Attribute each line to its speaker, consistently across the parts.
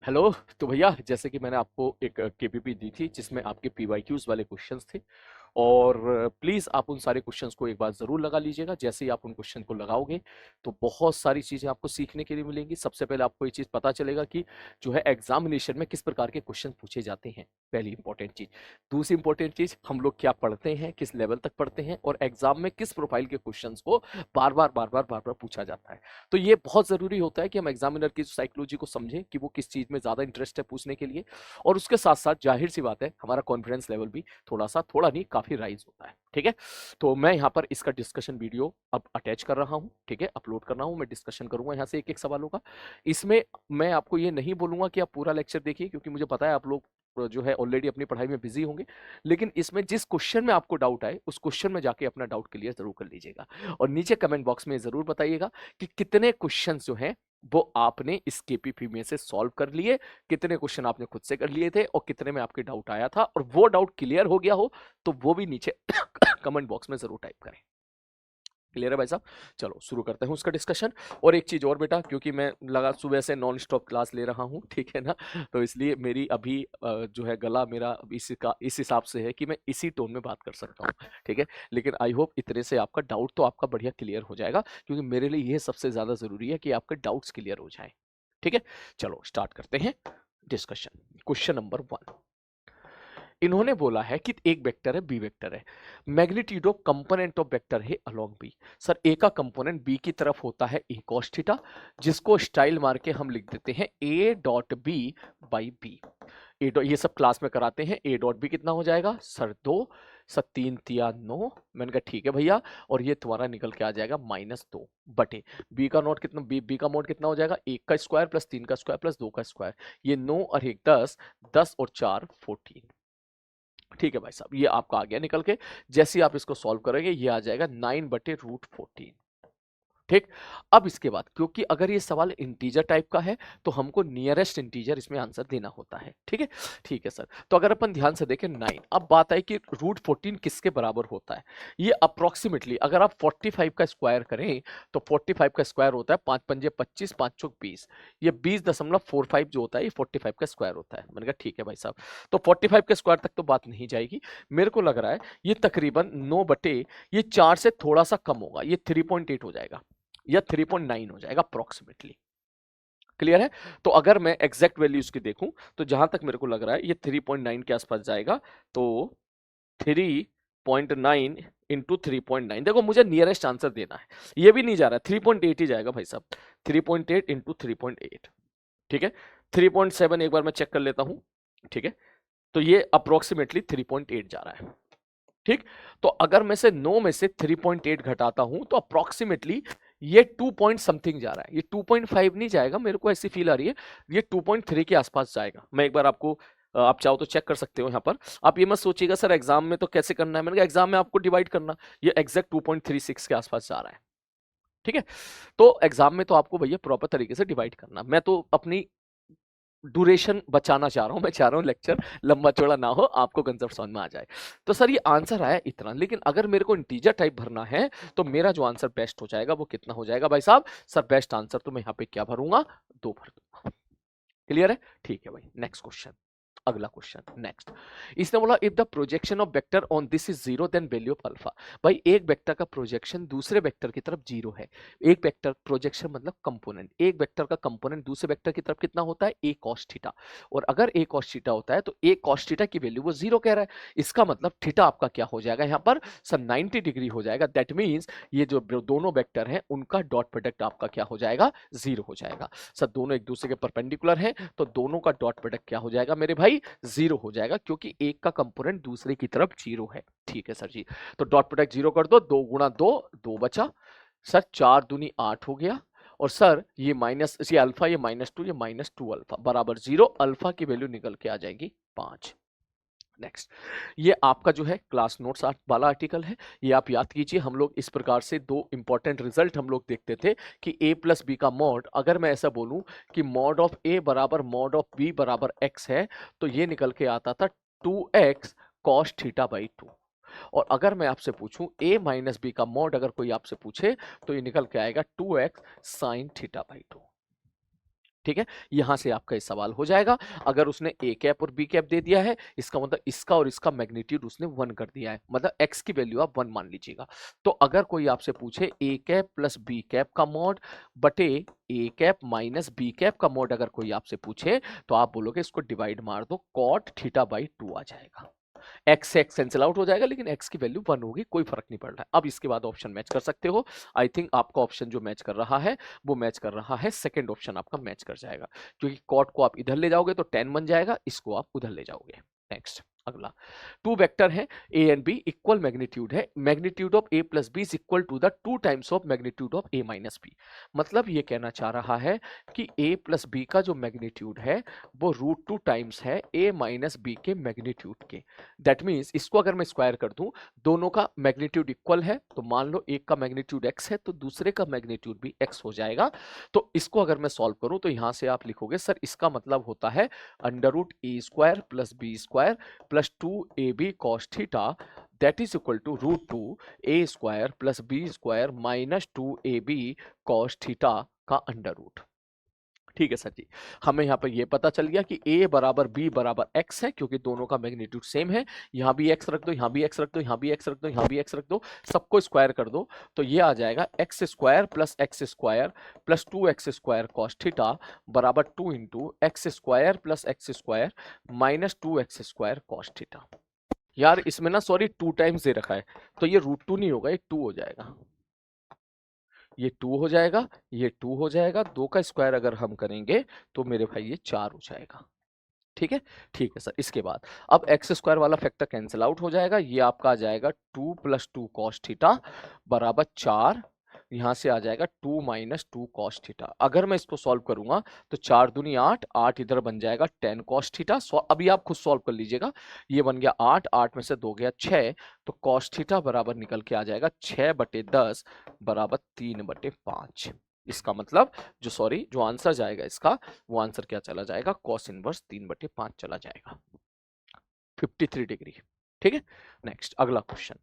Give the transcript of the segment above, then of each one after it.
Speaker 1: Hello. तो भैया जैसे कि मैंने आपको एक केपीपी दी थी जिसमें आपके पीवाईक्यूज वाले क्वेश्चंस थे और प्लीज़ आप उन सारे क्वेश्चंस को एक बार ज़रूर लगा लीजिएगा। जैसे ही आप उन क्वेश्चन को लगाओगे तो बहुत सारी चीज़ें आपको सीखने के लिए मिलेंगी। सबसे पहले आपको ये चीज़ पता चलेगा कि जो है एग्जामिनेशन में किस प्रकार के क्वेश्चन पूछे जाते हैं, पहली इंपॉर्टेंट चीज़। दूसरी इंपॉर्टेंट चीज़, हम लोग क्या पढ़ते हैं, किस लेवल तक पढ़ते हैं और एग्जाम में किस प्रोफाइल के क्वेश्चन को बार बार पूछा जाता है। तो ये बहुत ज़रूरी होता है कि हम एग्जामिनर की साइकोलॉजी को समझें कि वो किस चीज़ में ज़्यादा इंटरेस्ट है पूछने के लिए। और उसके साथ साथ जाहिर सी बात है हमारा कॉन्फिडेंस लेवल भी थोड़ा नहीं काफ़ी राइज होता है। ठीक है, तो मैं यहाँ पर इसका डिस्कशन वीडियो अब अटैच कर रहा हूँ। ठीक है, अपलोड कर रहा हूँ। मैं डिस्कशन करूंगा यहाँ से एक एक सवालों का। इसमें मैं आपको ये नहीं बोलूंगा कि आप पूरा लेक्चर देखिए, क्योंकि मुझे पता है आप लोग जो है ऑलरेडी अपनी पढ़ाई में बिजी होंगे। लेकिन इसमें जिस क्वेश्चन में आपको डाउट आए उस क्वेश्चन में जाके अपना डाउट क्लियर जरूर कर लीजिएगा। और नीचे कमेंट बॉक्स में जरूर बताइएगा कि कितने क्वेश्चंस जो हैं वो आपने इस केपीपी में से सॉल्व कर लिए, कितने क्वेश्चन आपने खुद से कर लिए थे और कितने में आपके डाउट आया था, और वो डाउट क्लियर हो गया हो तो वो भी नीचे कमेंट बॉक्स में जरूर टाइप करें। क्लियर है भाई साहब? चलो शुरू करते हैं उसका डिस्कशन। और एक चीज और बेटा, क्योंकि मैं लगा सुबह से नॉन स्टॉप क्लास ले रहा हूँ, ठीक है ना, तो इसलिए मेरी अभी जो है गला मेरा अभी इस हिसाब से है कि मैं इसी टोन में बात कर सकता हूँ। ठीक है, लेकिन आई होप इतने से आपका डाउट तो आपका बढ़िया क्लियर हो जाएगा, क्योंकि मेरे लिए ये सबसे ज्यादा जरूरी है कि आपके डाउट्स क्लियर हो जाए। ठीक है, चलो स्टार्ट करते हैं डिस्कशन। क्वेश्चन नंबर 1, इन्होंने बोला है कि एक वेक्टर है, बी वेक्टर है, magnitude of component of vector है अलोंग बी। सर ए का कंपोनेंट बी की तरफ होता है ए cos थीटा, जिसको स्टाइल मार के हम लिख देते हैं A dot B by B. A dot ये सब क्लास में कराते हैं। ए डॉट बी कितना हो जाएगा सर 2, सर 3 तिया 9। मैंने कहा ठीक है भैया, और ये तुम्हारा निकल के आ जाएगा -2 बटे बी का नोट कितना, बी का मोड कितना हो जाएगा, 1 का स्क्वायर प्लस 3 का स्क्वायर प्लस 2 का स्क्वायर। ये 9 और 1 10, 10 और 4 14। ठीक है भाई साहब, ये आपका आ गया निकल के। जैसे ही आप इसको सॉल्व करेंगे ये आ जाएगा 9/√14। ठीक, अब इसके बाद क्योंकि अगर ये सवाल इंटीजर टाइप का है तो हमको नियरेस्ट इंटीजर इसमें आंसर देना होता है। ठीक है, ठीक है सर। तो अगर अपन ध्यान से देखें 9, अब बात है कि √14 किसके बराबर होता है। ये अप्रोक्सीमेटली अगर आप 45 का स्क्वायर करें तो 45 का स्क्वायर होता है 5 पंजे 25, 5 चौक 20। ये 20.45 जो होता है ये 45 का स्क्वायर होता है। मैंने कहा ठीक है भाई साहब, तो 45 के स्क्वायर तक तो बात नहीं जाएगी। मेरे को लग रहा है ये तकरीबन 9 बटे ये 4 से थोड़ा सा कम होगा, ये 3.8 हो जाएगा या 3.9 हो जाएगा अप्रोक्सीमेटली। क्लियर है? तो अगर मैं एग्जैक्ट वैल्यू इसकी देखूं तो जहां तक मेरे को लग रहा है ये 3.9 के आसपास जाएगा। तो 3.9 इंटू 3.9, देखो मुझे नियरेस्ट आंसर देना है, ये भी नहीं जा रहा है, 3.8 ही जाएगा भाई साहब। 3.8 इंटू 3.8, ठीक है। 3.7 एक बार मैं चेक कर लेता हूं। ठीक है, तो ये अप्रोक्सीमेटली 3.8 जा रहा है। ठीक, तो अगर मैं से 9 में से 3.8 घटाता हूं तो अप्रोक्सीमेटली ये 2 पॉइंट समथिंग जा रहा है। ये 2.5 नहीं जाएगा, मेरे को ऐसी फील आ रही है ये 2.3 के आसपास जाएगा। मैं एक बार आपको आप चाहो तो चेक कर सकते हो यहाँ पर। आप ये मत सोचिएगा सर एग्जाम में तो कैसे करना है, मैंने कहा एग्जाम में आपको डिवाइड करना। ये एग्जैक्ट 2.36 के आसपास जा रहा है। ठीक है, तो एग्जाम में तो आपको भैया प्रॉपर तरीके से डिवाइड करना। मैं तो अपनी ड्यूरेशन बचाना चाह रहा हूं, मैं चाह रहा हूं लेक्चर लंबा चौड़ा ना हो, आपको कंसेप्ट समझ में आ जाए। तो सर ये आंसर आया इतना, लेकिन अगर मेरे को इंटीजर टाइप भरना है तो मेरा जो आंसर बेस्ट हो जाएगा वो कितना हो जाएगा भाई साहब? सर बेस्ट आंसर तो मैं यहाँ पे क्या भरूंगा, 2 भर दूंगा। क्लियर है? ठीक है भाई, नेक्स्ट क्वेश्चन। अगला क्वेश्चन नेक्स्ट, इसने बोला if the projection of vector on this is zero then value of alpha. भाई एक वेक्टर का प्रोजेक्शन दूसरे वेक्टर की तरफ जीरो है। एक वेक्टर प्रोजेक्शन मतलब कंपोनेंट, एक वेक्टर का कंपोनेंट दूसरे वेक्टर की तरफ कितना होता है, a cos थीटा। और अगर a cos थीटा होता है तो a cos थीटा की वैल्यू वो जीरो कह रहा है। इसका मतलब थीटा आपका क्या हो जाएगा यहाँ पर सर, 90 डिग्री हो जाएगा। दैट मीन्स ये जो दोनों वेक्टर हैं उनका डॉट प्रोडक्ट आपका क्या हो जाएगा, जीरो हो जाएगा। सर दोनों एक दूसरे के परपेंडिकुलर हैं तो दोनों का डॉट प्रोडक्ट क्या हो जाएगा मेरे भाई, जीरो हो जाएगा, क्योंकि एक का कंपोनेंट दूसरे की तरफ जीरो है। ठीक है सर जी, तो डॉट प्रोडक्ट जीरो कर दो, 2 गुणा 2 2 बचा सर, 4 दूनी 8 हो गया। और सर ये माइनस, ये अल्फा, ये -2, ये -2 अल्फा बराबर जीरो। अल्फा की वैल्यू निकल के आ जाएगी 5। नेक्स्ट, ये आपका जो है क्लास नोट्स वाला आर्टिकल है, ये आप याद कीजिए। हम लोग इस प्रकार से 2 इंपॉर्टेंट रिजल्ट हम लोग देखते थे कि a प्लस बी का मॉड, अगर मैं ऐसा बोलूं कि मॉड ऑफ a बराबर मॉड ऑफ b बराबर x है तो ये निकल के आता था 2x cos थीटा बाई 2। और अगर मैं आपसे पूछूं a माइनस बी का मॉड अगर कोई आपसे पूछे तो ये निकल के आएगा 2x sin थीटा बाई 2। ठीक है, यहां से आपका ये सवाल हो जाएगा। अगर उसने ए कैप और बी कैप दे दिया है, इसका मतलब इसका और इसका मैग्नीट्यूड उसने 1 कर दिया है, मतलब एक्स की वैल्यू आप 1 मान लीजिएगा। तो अगर कोई आपसे पूछे A cap plus B cap का मॉड बटे A cap minus B cap का मॉड अगर कोई आपसे पूछे, तो आप बोलोगे इसको डिवाइड मार दो, कॉट थीटा बाई 2 आ जाएगा। एक्स से एक्स कैंसिल आउट हो जाएगा, लेकिन एक्स की वैल्यू 1 होगी, कोई फर्क नहीं पड़ रहा है। अब इसके बाद ऑप्शन मैच कर सकते हो। आई थिंक आपका ऑप्शन जो मैच कर रहा है वो मैच कर रहा है, सेकंड ऑप्शन आपका मैच कर जाएगा, क्योंकि कॉट को आप इधर ले जाओगे तो 10 बन जाएगा, इसको आप उधर ले जाओगे। नेक्स्ट अगला, टू वेक्टर है A and B, equal magnitude है, magnitude of A plus B is equal to the 2 times of magnitude of A minus B. मतलब ये कहना चाह रहा है कि ए प्लस बी का जो मैग्नीट्यूड है वो √2 टाइम्स है ए माइनस बी के मैग्नीट्यूड के। दैट मीन्स इसको अगर मैं स्क्वायर कर दूं, दोनों का मैग्नीट्यूड इक्वल है, तो मान लो एक का मैग्नीट्यूड x है तो दूसरे का मैग्नीट्यूड भी x हो जाएगा। तो इसको अगर मैं सॉल्व करूं तो यहां से आप लिखोगे सर इसका मतलब होता है √a² plus b² plus 2ab cos theta that is equal to √2a² plus b² minus 2ab cos theta का अंडर रूट। ठीक है सर जी, हमें यहाँ पर ये पता चल गया कि a बराबर b बराबर x है, क्योंकि दोनों का मैग्नीट्यूड सेम है। यहाँ भी x रख दो, यहाँ भी x रख दो, यहाँ भी x रख दो, यहाँ भी x रख दो, सबको स्क्वायर कर दो, तो ये आ जाएगा x² plus x² plus 2x² cos theta बराबर 2 into x² plus x² minus 2x² cos theta. यार इसमें ना सॉरी 2 टाइम्स दे रखा है, तो ये √2 नहीं होगा, ये 2 हो जाएगा, ये 2 हो जाएगा, ये 2 हो जाएगा, 2 का स्क्वायर अगर हम करेंगे तो मेरे भाई ये 4 हो जाएगा। ठीक है सर। इसके बाद अब x² वाला फैक्टर कैंसिल आउट हो जाएगा, ये आपका आ जाएगा 2 प्लस 2 cos थीटा बराबर 4, यहां से आ जाएगा 2 माइनस 2 cos थीटा। अगर मैं इसको सॉल्व करूंगा तो 4 दूनी 8, 8 इधर बन जाएगा 10 cos थीटा। अभी आप खुद सॉल्व कर लीजिएगा, ये बन गया 8, 8 में से 2 गया 6, तो cos थीटा बराबर निकल के आ जाएगा 6/10 बराबर 3/5। इसका मतलब जो आंसर जाएगा इसका, वो आंसर क्या चला जाएगा, cos इनवर्स 3/5 चला जाएगा, 53 डिग्री। ठीक है, नेक्स्ट अगला क्वेश्चन।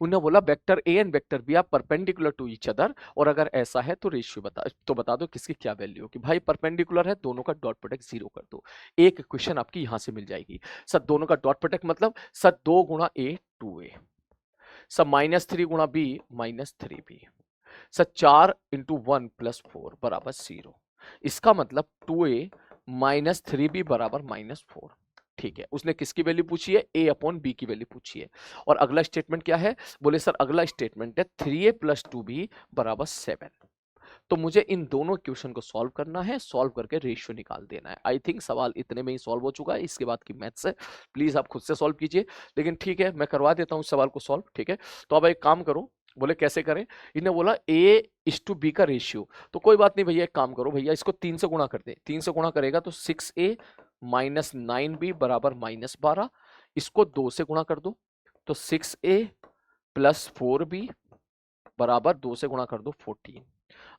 Speaker 1: उन्होंने बोला vector A and vector B are perpendicular to each other, और अगर ऐसा है तो रेशियो बता दो किसकी क्या वैल्यू होगी। भाई परपेंडिकुलर है, दोनों का डॉट प्रोडक्ट 0 कर दो, एक क्वेश्चन आपकी यहां से मिल जाएगी। सर दोनों का डॉट प्रोडक्ट मतलब सर 2 गुणा ए 2a, सर -3 गुणा B -3b, sir 4 into 1 plus 4 बराबर 0। इसका मतलब 2a माइनस 3b बराबर -4। ठीक है, उसने किसकी वैल्यू पूछी है, a अपॉन b की वैल्यू पूछी है। और अगला स्टेटमेंट क्या है, बोले सर अगला स्टेटमेंट है 3a प्लस 2b बराबर 7। तो मुझे इन दोनों क्वेश्चन को सॉल्व करना है, सॉल्व करके रेशियो निकाल देना है। आई थिंक सवाल इतने में ही सॉल्व हो चुका है, इसके बाद की मैथ्स है, प्लीज आप खुद से सॉल्व कीजिए। लेकिन ठीक है, मैं करवा देता हूँ इस सवाल को सॉल्व। ठीक है, तो अब एक काम करो, बोले कैसे करें, इन्हें बोला a:b का रेशियो, तो कोई बात नहीं भैया, एक काम करो भैया, इसको 3 से गुणा कर दे, 3 से गुणा करेगा तो 6a माइनस 9b बराबर -12, इसको 2 से गुणा कर दो तो 6a प्लस 4b बराबर 2 से गुणा कर दो 14।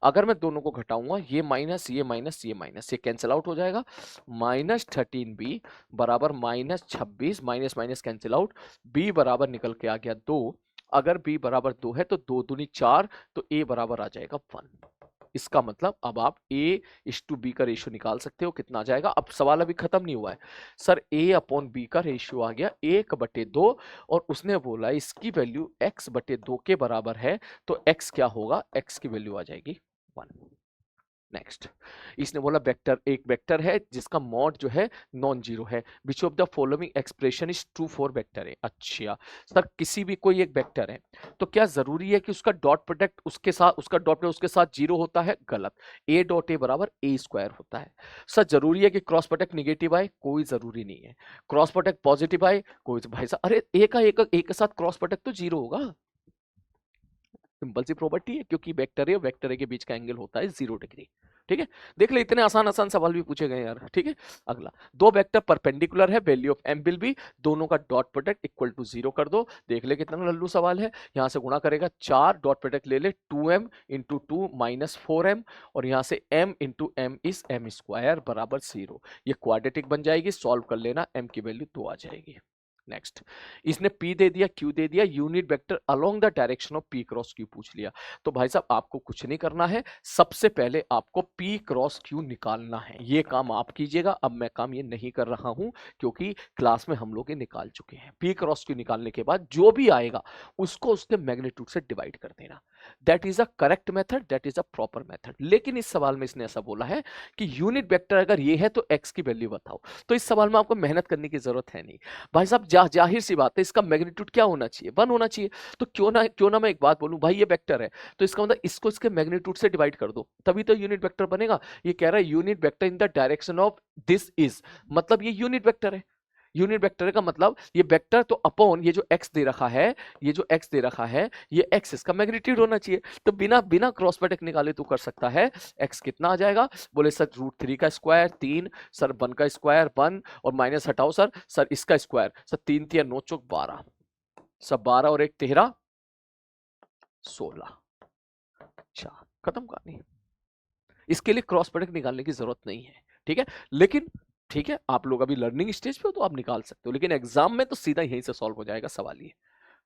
Speaker 1: अगर मैं दोनों को घटाऊंगा, ये माइनस ये माइनस ये माइनस, ये कैंसिल आउट हो जाएगा, -13b बराबर -26, minus minus cancel out, b बराबर निकल के आ गया 2। अगर b बराबर 2 है तो 2 दूनी 4, तो a बराबर आ जाएगा 1। इसका मतलब अब आप a:b का रेशियो निकाल सकते हो, कितना आ जाएगा। अब सवाल अभी खत्म नहीं हुआ है सर, a अपॉन b का रेशियो आ गया 1/2, और उसने बोला इसकी वैल्यू x/2 के बराबर है, तो x क्या होगा, x की वैल्यू आ जाएगी 1। नेक्स्ट, इसने बोला वेक्टर एक वेक्टर है जिसका मॉड जो है नॉन जीरो है, which of the following expression is true for vector है। अच्छा सर, किसी भी कोई एक वेक्टर है तो क्या जरूरी है कि उसका डॉट प्रोडक्ट उसका डॉट प्रोडक्ट उसके साथ 0 होता है, गलत, a.a बराबर a² होता है। सर जरूरी है कि क्रॉस प्रोडक्ट निगेटिव आए, कोई जरूरी नहीं है। क्रॉस प्रोडक्ट पॉजिटिव आए, कोई, भाई साहब अरे a के साथ क्रॉस प्रोडक्ट तो 0 होगा, सिंपल सी प्रॉपर्टी है, क्योंकि वेक्टर है, वेक्टर है के बीच का एंगल होता है 0 डिग्री। ठीक है, देख ले, इतने आसान आसान सवाल भी पूछे गए यार। ठीक है, अगला, दो वेक्टर परपेंडिकुलर है, value of m will be, दोनों का डॉट प्रोडक्ट इक्वल टू 0 कर दो। देख ले कितना लल्लू सवाल है, यहां से गुणा करेगा 4, डॉट प्रोडक्ट ले ले 2m इंटू 2 माइनस 4m, और यहां से m into m is m² बराबर 0। ये क्वाड्रेटिक बन जाएगी, सॉल्व कर लेना, m की वैल्यू 2 आ जाएगी। नेक्स्ट, इसने P दे दिया, Q दे दिया, unit vector along the direction of P cross Q पूछ लिया। तो भाई साहब आपको कुछ नहीं करना है, सबसे पहले आपको P क्रॉस Q निकालना है। ये काम आप कीजिएगा, अब मैं काम ये नहीं कर रहा हूं क्योंकि क्लास में हम लोग ये निकाल चुके हैं। P क्रॉस Q निकालने के बाद जो भी आएगा उसको उसके मैग्नीट्यूड से डिवाइड कर देना। That is a correct method, that is a proper method. लेकिन इस सवाल में इसने ऐसा बोला है कि यूनिट वेक्टर अगर ये है तो x की वैल्यू बताओ। तो इस सवाल में आपको मेहनत करने की जरूरत है नहीं भाई साहब, जाहिर सी बात है इसका मैग्नीट्यूड क्या होना चाहिए, 1 होना चाहिए। तो क्यों ना मैं एक बात बोलूं, भाई ये वेक्टर है तो इसका मतलब इसको इसके मैग्नीट्यूड से डिवाइड कर दो, तभी तो यूनिट वेक्टर बनेगा। ये कह रहा है unit vector in the direction of this is, मतलब ये यूनिट वेक्टर है। यूनिट वेक्टर का मतलब ये वेक्टर तो अपॉन ये जो x दे रखा है, ये जो x दे रखा है, ये x इसका मैग्नीट्यूड होना चाहिए। तो बिना बिना क्रॉस प्रोडक्ट निकाले तो कर सकता है। x कितना आ जाएगा, बोले सर √3 का स्क्वायर 3, सर 1 का स्क्वायर 1 और माइनस हटाओ सर इसका स्क्वायर, सर 3 3 9 चौक 12, सब 12 और 1 13 16। अच्छा, खत्म कहानी। इसके लिए क्रॉस प्रोडक्ट निकालने की जरूरत नहीं है, ठीक है। लेकिन ठीक है, आप लोग अभी लर्निंग स्टेज पे हो तो आप निकाल सकते हो, लेकिन एग्जाम में तो सीधा यहीं से सॉल्व हो जाएगा सवाल ये।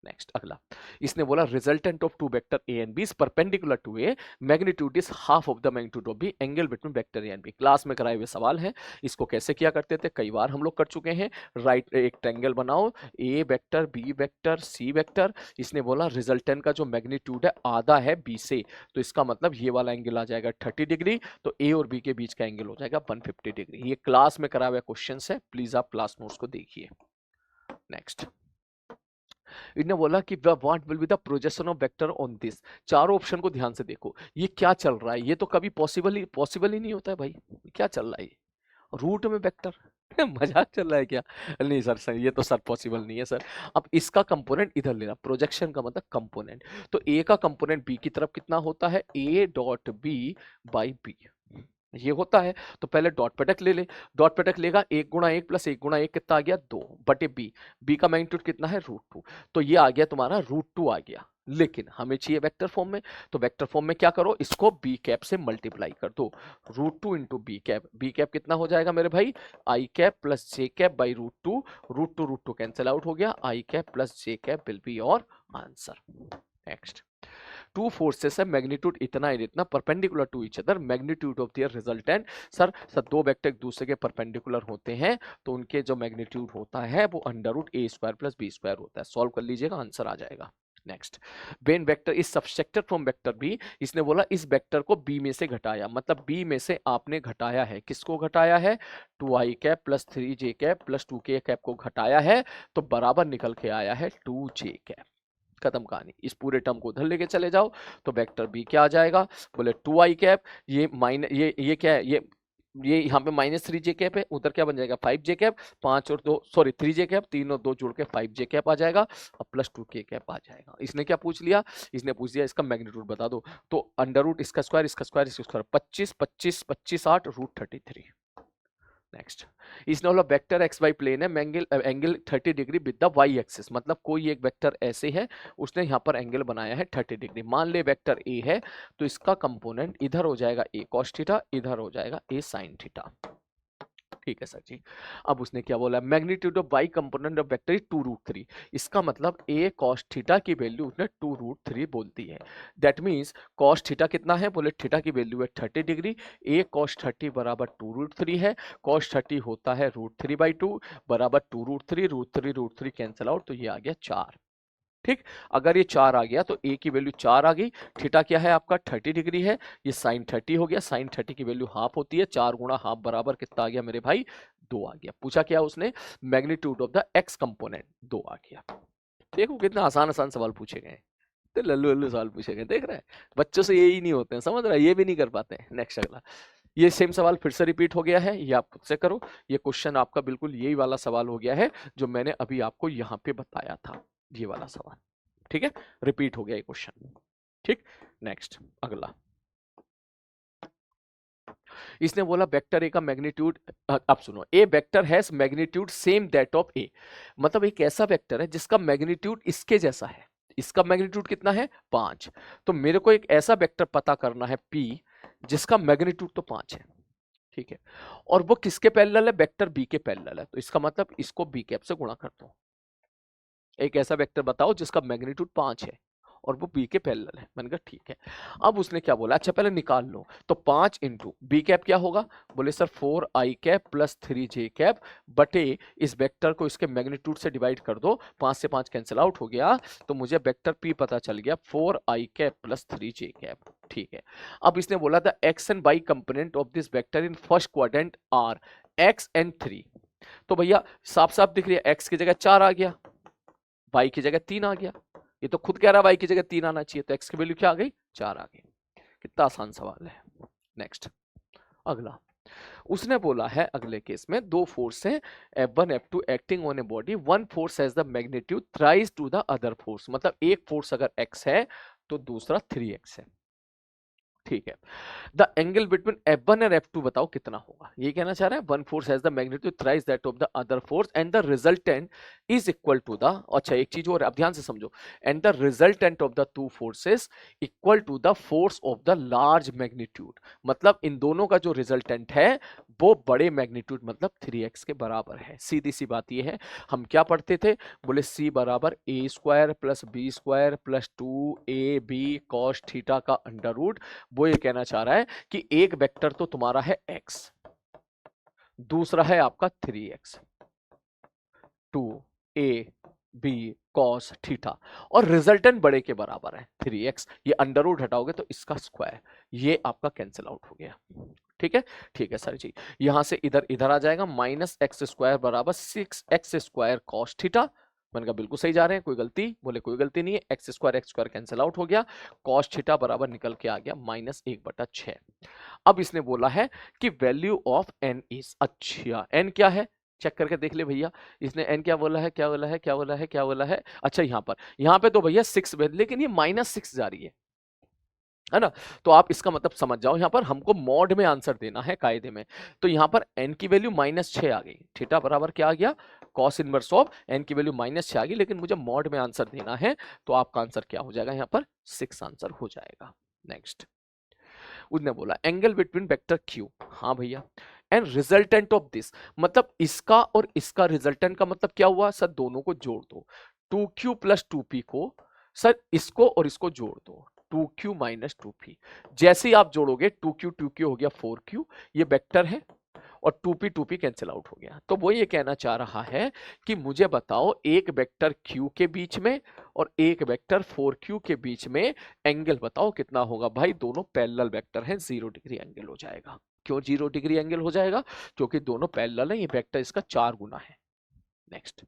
Speaker 1: नेक्स्ट अगला, इसने बोला resultant of two vector A and B is perpendicular to A, magnitude is half of the magnitude of B, angle between vector A and B. Class में कराए हुए सवाल है, इसको कैसे किया करते थे कई बार हम लोग कर चुके हैं। राइट, एक ट्रायंगल बनाओ, A vector B vector C vector, इसने बोला रिजल्टेंट का जो मैग्नीट्यूड है आधा है बी से, तो इसका मतलब ये वाला एंगल आ जाएगा 30 डिग्री, तो ए और बी के बीच का एंगल हो जाएगा 150 डिग्री। ये क्लास में कराया हुआ क्वेश्चन है, प्लीज आप क्लास नोट्स को देखिए। नेक्स्ट, इन्होंने बोला कि what will be the projection of vector on this. चारों ऑप्शन को ध्यान से देखो, ये क्या चल रहा है, ये तो कभी पॉसिबल ही नहीं होता है भाई। क्या चल रहा है ये, रूट में वेक्टर मजाक चल रहा है क्या? नहीं सर ये तो सर पॉसिबल नहीं है सर। अब इसका कंपोनेंट इधर लेना, प्रोजेक्शन का मतलब कंपोनेंट, तो ए का कंपोनेंट बी की तरफ कितना होता है, A dot B by B, ये होता है। तो पहले डॉट प्रोडक्ट ले ले, डॉट प्रोडक्ट लेगा 1 गुणा 1 प्लस 1 गुणा 1 कितना आ गया 2 बटे बी, बी का मैग्नीट्यूड कितना है √2, तो ये आ गया तुम्हारा √2 आ गया। लेकिन हमें चाहिए वेक्टर फॉर्म में, तो वेक्टर फॉर्म में क्या करो, इसको बी कैप से मल्टीप्लाई कर दो, √2 into B cap, B cap कितना हो जाएगा मेरे भाई, I cap plus J cap by √2, √2 cancel out हो गया, I cap plus J cap will be your answer. Next, two forces है, मैग्नीट्यूड इतना है इतना, perpendicular to each other, magnitude of their resultant. Sir दो वेक्टर एक दूसरे के परपेंडिकुलर होते हैं तो उनके जो मैग्नीट्यूड होता है वो √a² प्लस b² होता है। सॉल्व कर लीजिएगा, आंसर आ जाएगा। Next, when vector is subtracted from vector B, इसने बोला इस वेक्टर को बी में से घटाया, मतलब बी में से आपने घटाया है, किसको घटाया है, 2i cap plus 3j cap plus 2k cap को घटाया है, तो बराबर निकल के आया है 2j कैप। खत्म कहानी। इस पूरे टर्म को उधर लेके चले जाओ तो वेक्टर बी क्या आ जाएगा, बोले 2i कैप, ये माइनस ये क्या है, ये यहाँ पे -3j कैप है, उधर क्या बन जाएगा 5j कैप, 5 और 2 सॉरी 3j कैप, 3 और 2 जोड़ के 5j कैप आ जाएगा और प्लस 2k कैप आ जाएगा। इसने क्या पूछ लिया, इसने पूछ दिया इसका मैग्नीट्यूड बता दो, तो अंडर रूट इसका स्क्वायर इसका स्क्वायर इसका स्क्वायर 25 25 25 8 √33। नेक्स्ट, इसने बोला वेक्टर एक्स वाई प्लेन है, angle 30 degree with the Y axis, मतलब कोई एक वेक्टर ऐसे है उसने यहाँ पर एंगल बनाया है 30 डिग्री। मान ले वेक्टर ए है तो इसका कंपोनेंट इधर हो जाएगा ए कॉस थीटा, इधर हो जाएगा ए साइन थीटा। ठीक है सर जी। अब उसने क्या बोला, magnitude of Y component of vector is 2√3, इसका मतलब ए कॉस थीटा की वैल्यू उसने 2√3 बोल दी है। दैट मींस कॉस थीटा कितना है, बोले थीटा की वैल्यू है 30 डिग्री, ए कॉस 30 बराबर 2√3 है, कॉस 30 होता है √3/2 बराबर 2√3, √3 कैंसिल आउट, तो ये आ गया 4। ठीक, अगर ये 4 आ गया तो ए की वैल्यू 4 आ गई, थीटा क्या है आपका 30 डिग्री है, ये साइन 30 हो गया, साइन 30 की वैल्यू हाफ होती है, 4 गुणा हाफ बराबर कितना आ गया मेरे भाई 2 आ गया। पूछा क्या उसने, magnitude of the x component 2 आ गया। देखो कितना आसान आसान सवाल पूछे गए, तो लल्लू लल्लू सवाल पूछे गए, देख रहे हैं बच्चों से यही नहीं होते हैं, समझ रहा है, ये भी नहीं कर पाते हैं। नेक्स्ट अगला, ये सेम सवाल फिर से रिपीट हो गया है, ये आप खुद से करो, ये क्वेश्चन आपका बिल्कुल यही वाला सवाल हो गया है जो मैंने अभी आपको यहाँ पे बताया था, ये वाला सवाल। ठीक है, रिपीट हो गया ये क्वेश्चन। ठीक, नेक्स्ट अगला, इसने बोला वेक्टर ए का मैग्नीट्यूड, अब सुनो, A vector has magnitude same that of A, मतलब एक ऐसा वेक्टर है जिसका मैग्नीट्यूड इसके जैसा है, इसका मैग्नीट्यूड कितना है 5, तो मेरे को एक ऐसा वेक्टर पता करना है P जिसका मैग्नीट्यूड तो 5 है, ठीक है, और वो किसके पैरेलल है, वेक्टर बी के पैरेलल है, तो इसका मतलब इसको बी कैप से गुणा कर दो, एक ऐसा वेक्टर बताओ जिसका मैग्नीट्यूड 5 है और वो बी के पैरेलल है। मैंने कहा ठीक है। अब उसने क्या बोला, अच्छा पहले निकाल लो, तो 5 इंटू बी कैप क्या होगा, बोले sir 4i cap plus 3j cap बटे इस वेक्टर को इसके मैग्नीट्यूड से डिवाइड कर दो, 5 से 5 कैंसिल आउट हो गया, तो मुझे वेक्टर p पता चल गया 4i cap plus 3j cap. ठीक है। अब इसने बोला था x and y component of this vector in first quadrant are x and 3, तो भैया साफ साफ दिख रही है, x की जगह 4 आ गया, y की जगह 3 आ गया, ये तो खुद कह रहा है y की जगह 3 आना चाहिए, तो x की वैल्यू क्या आ गई, 4 आ गई। कितना आसान सवाल है। नेक्स्ट अगला, उसने बोला है अगले केस में दो फोर्स हैं F1 F2 acting on a body, one force has the magnitude thrice to the other force, मतलब एक फोर्स अगर x है तो दूसरा 3x है। ठीक है। द एंगल बिटवीन F1 और F2 बताओ कितना होगा, ये कहना चाह रहा है one force has the magnitude thrice that of the other force and the resultant is equal to the, अच्छा एक चीज और अब ध्यान से समझो, and the resultant of the two forces equal to the force of the large magnitude, मतलब इन दोनों का जो रिजल्टेंट है वो बड़े मैग्नीट्यूड मतलब 3x के बराबर है। सीधी सी बात ये है, हम क्या पढ़ते थे, बोले c बराबर a square plus B square plus 2ab cos theta का अंडर रूट। वो ये कहना चाह रहा है कि एक वेक्टर तो तुम्हारा है x, दूसरा है आपका 3x, 2ab cos थीटा, और रिजल्टेंट बड़े के बराबर है 3x, ये अंडर रूट हटाओगे तो इसका स्क्वायर, ये आपका कैंसिल आउट हो गया। ठीक है, ठीक है सर जी, यहां से इधर इधर आ जाएगा, माइनस एक्स स्क्वायर बराबर 6x स्क्वायर cos थीटा। मैंने कहा बिल्कुल सही जा रहे हैं, कोई गलती, बोले कोई गलती नहीं है, एक्स स्क्वायर कैंसिल आउट हो गया, cos थीटा बराबर निकल के आ गया -1/6। अब इसने बोला है कि वैल्यू ऑफ n इज, अच्छा n क्या है चेक करके देख ले भैया, इसने n क्या बोला है, क्या बोला है, क्या बोला है, क्या बोला है, अच्छा यहाँ पे तो भैया 6, लेकिन ये -6 जा रही है ना, तो आप इसका मतलब समझ जाओ, यहाँ पर हमको मॉड में आंसर देना है कायदे में, तो यहाँ पर n की वैल्यू -6 आ गई, थीटा बराबर क्या आ गया, cos इनवर्स ऑफ n की वैल्यू -6 आ गई, लेकिन मुझे मॉड में आंसर देना है, तो आपका आंसर क्या हो जाएगा, यहाँ पर 6 आंसर हो जाएगा। नेक्स्ट उसने बोला एंगल बिटवीन वेक्टर Q, हाँ भैया, एंड रिजल्टेंट ऑफ दिस, मतलब इसका और इसका रिजल्टेंट का मतलब क्या हुआ सर, दोनों को जोड़ दो, 2Q प्लस 2P को, सर इसको और इसको जोड़ दो, 2Q माइनस 2P, जैसे ही आप जोड़ोगे 2Q 2Q हो गया 4Q, ये वेक्टर है, और 2P कैंसिल आउट हो गया, तो वो ये कहना चाह रहा है कि मुझे बताओ एक वेक्टर Q के बीच में और एक वेक्टर 4Q के बीच में एंगल बताओ कितना होगा, भाई दोनों पैरेलल वेक्टर हैं, 0 डिग्री एंगल हो जाएगा। क्यों 0 डिग्री एंगल हो जाएगा, क्योंकि दोनों पैरेलल हैं, ये वेक्टर इसका 4 गुना है। नेक्स्ट,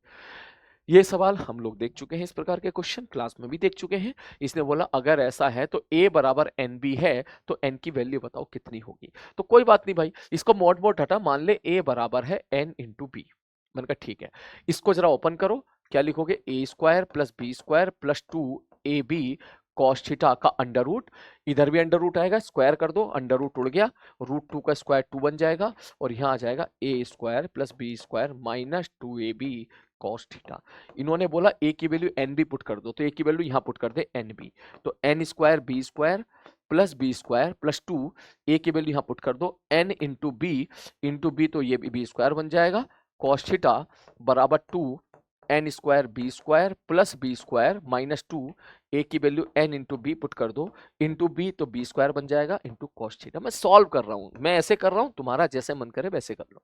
Speaker 1: ये सवाल हम लोग देख चुके हैं, इस प्रकार के क्वेश्चन क्लास में भी देख चुके हैं। इसने बोला अगर ऐसा है तो a बराबर nb है तो n की वैल्यू बताओ कितनी होगी, तो कोई बात नहीं भाई, इसको मोड मोड हटा, मान ले a बराबर है n इंटू बी। मैंने कहा ठीक है, इसको जरा ओपन करो, क्या लिखोगे, a square plus B square plus 2ab cos theta का अंडर रूट, इधर भी अंडर रूट आएगा, स्क्वायर कर दो, अंडर रूट उड़ गया, रूट 2 का स्क्वायर 2 बन जाएगा, और यहाँ आ जाएगा a square plus B square minus 2ab cos theta. इन्होंने बोला a की वैल्यू n भी पुट कर दो, तो a की वैल्यू यहाँ पुट कर दे n भी, तो n square B square plus B square plus 2, a की वैल्यू यहाँ पुट कर दो n इंटू बी, तो ये बी स्क्वायर बन जाएगा, cos थीटा बराबर 2 n square plus B square minus 2, a की value n into B put कर दो, इंटू बी तो बी स्क्वायर बन जाएगा इंटू cos थीटा। मैं सॉल्व कर रहा हूँ, मैं ऐसे कर रहा हूँ, तुम्हारा जैसे मन करे वैसे कर लो,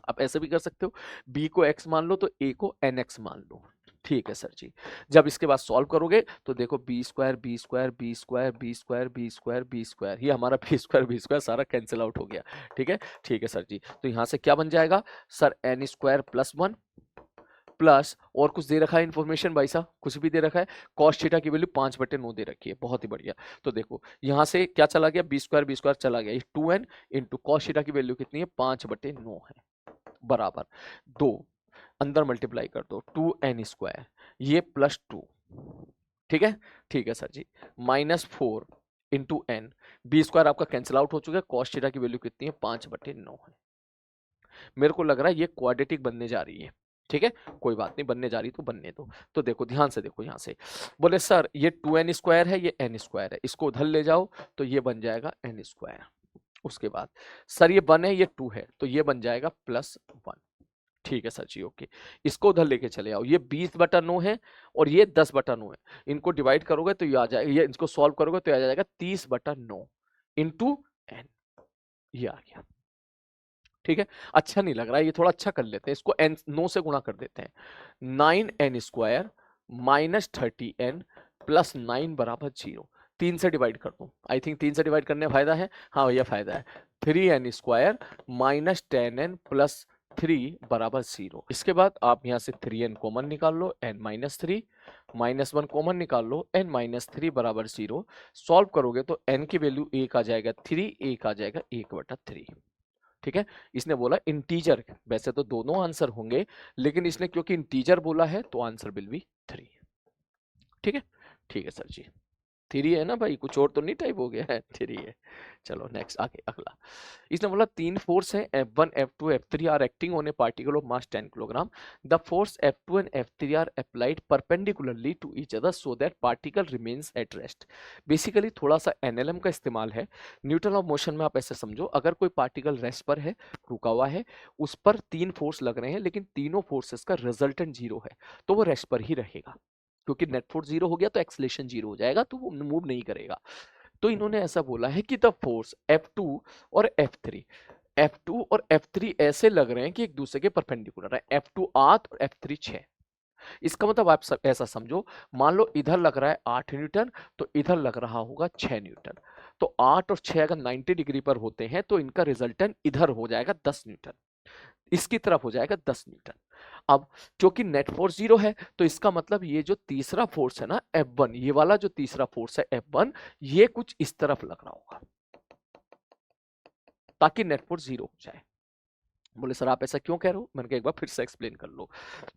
Speaker 1: आप ऐसे भी कर सकते हो, b को x मान लो तो a को nx मान लो। ठीक है सर जी, जब इसके बाद सॉल्व करोगे तो देखो B square B square B square B square B square B square, ये हमारा बी स्क्वायर सारा कैंसिल आउट हो गया। ठीक है, ठीक है सर जी, तो यहाँ से क्या बन जाएगा sir, N square plus 1 plus और कुछ दे रखा है इन्फॉर्मेशन भाई साहब, कुछ भी दे रखा है, cos थीटा की वैल्यू 5/9 दे रखी है, बहुत ही बढ़िया। तो देखो यहाँ से क्या चला गया, बी स्क्वायर चला गया, 2n इंटू cos थीटा की वैल्यू कितनी है, 5/9 है, बराबर 2, अंदर मल्टीप्लाई कर दो 2n स्क्वायर, ये प्लस 2, ठीक है, ठीक है सर जी, -4 इंटू n, बी स्क्वायर आपका कैंसिल आउट हो चुका है, cos थीटा की वैल्यू कितनी है, 5/9 है। मेरे को लग रहा है ये क्वाड्रेटिक बनने जा रही है, ठीक है, कोई बात नहीं, बनने जा रही तो बनने दो। तो देखो ध्यान से देखो, यहाँ से बोले सर ये 2n स्क्वायर है, ये n स्क्वायर है, इसको उधर ले जाओ तो ये बन जाएगा n स्क्वायर, उसके बाद सर ये 1 है, ये 2 है, तो ये बन जाएगा +1, ठीक है सर जी, ओके। इसको उधर लेके चले आओ, ये 20/9 है और ये 10/9 है। इनको डिवाइड करोगे तो ये आ जाएगा, ये इसको सॉल्व करोगे तो ये आ जाएगा 30/9 इंटू एन, ये आ गया। ठीक है, अच्छा नहीं लग रहा है ये, थोड़ा अच्छा कर लेते हैं इसको, एन 9 से गुणा कर देते हैं। 9n² माइनस 30n प्लस 9 बराबर 0। 3 से डिवाइड कर दूं, आई थिंक 3 से डिवाइड करने फायदा है, हाँ भैया फायदा है। 3n² माइनस 10n प्लस 3 बराबर 0। इसके बाद आप यहाँ से 3n कॉमन निकाल लो, n माइनस 3 माइनस 1 कॉमन निकाल लो, n माइनस 3 बराबर 0। सॉल्व करोगे तो n की वैल्यू 1 आ जाएगा 3, 1 आ जाएगा 1/3। ठीक है, इसने बोला इंटीजर, वैसे तो दोनों आंसर होंगे लेकिन इसने क्योंकि इंटीजर बोला है तो आंसर विल बी 3। ठीक है, ठीक है सर जी, 3 है ना भाई, कुछ और तो नहीं टाइप हो गया है, 3 है। चलो नेक्स्ट, आगे अगला। इसने बोला 3 फोर्स है F1 F2 F3 are acting on a particle of mass 10 kilogram. The force F2 and F3 are applied perpendicularly to each other so that particle remains at rest. Basically थोड़ा सा NLM का इस्तेमाल है। Newton of motion में आप ऐसे समझो, अगर कोई पार्टिकल रेस्ट पर है, रुका हुआ है, उस पर 3 फोर्स लग रहे हैं लेकिन तीनों फोर्सेस का रिजल्टेंट 0 है, तो वो रेस्ट पर ही रहेगा, क्योंकि नेट फोर्स 0 हो गया तो एक्सेलरेशन 0 हो जाएगा, तो वो मूव नहीं करेगा। तो इन्होंने ऐसा बोला है कि द फोर्स F2 और F2 और F3 ऐसे लग रहे हैं कि एक दूसरे के परपेंडिकुलर है, F2 8 और F3 6। इसका मतलब आप सब ऐसा समझो, मान लो इधर लग रहा है 8 न्यूटन तो इधर लग रहा होगा 6 न्यूटन, तो 8 और 6 अगर 90 डिग्री पर होते हैं तो इनका रिजल्टेंट इधर हो जाएगा 10 न्यूटन, इसकी तरफ हो जाएगा 10 न्यूटन। अब क्योंकि नेट फोर्स 0 है तो इसका मतलब ये जो तीसरा फोर्स है ना F1, ये वाला जो तीसरा फोर्स है F1, ये कुछ इस तरफ लग रहा होगा ताकि नेट फोर्स 0 हो जाए। बोले सर आप ऐसा क्यों कह रहे हो, मैंने कहा एक बार फिर से एक्सप्लेन कर लो।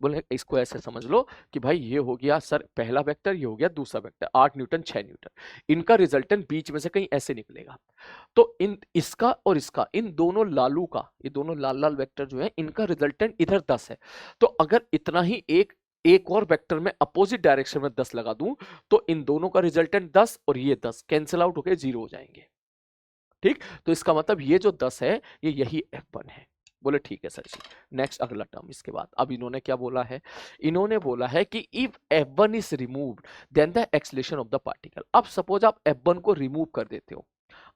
Speaker 1: बोले इसको ऐसे समझ लो कि भाई ये हो गया सर पहला वेक्टर, ये हो गया दूसरा वेक्टर, 8 न्यूटन 6 न्यूटन, इनका रिजल्टेंट बीच में से कहीं ऐसे निकलेगा, तो इन इसका और इसका, इन दोनों लालू का, ये दोनों लाल लाल वेक्टर जो है इनका रिजल्टेंट इधर 10 है। तो अगर इतना ही एक और वेक्टर में अपोजिट डायरेक्शन में 10 लगा दूं तो इन दोनों का रिजल्टेंट 10 और ये 10 कैंसिल आउट होकर 0 हो जाएंगे। ठीक, तो इसका मतलब ये जो 10 है ये यही F1 है। बोले ठीक है सर जी। नेक्स्ट अगला टर्म इसके बाद, अब इन्होंने क्या बोला है, इन्होंने बोला है कि if F1 is removed then the acceleration of the particle. अब सपोज आप F1 को रिमूव कर देते हो,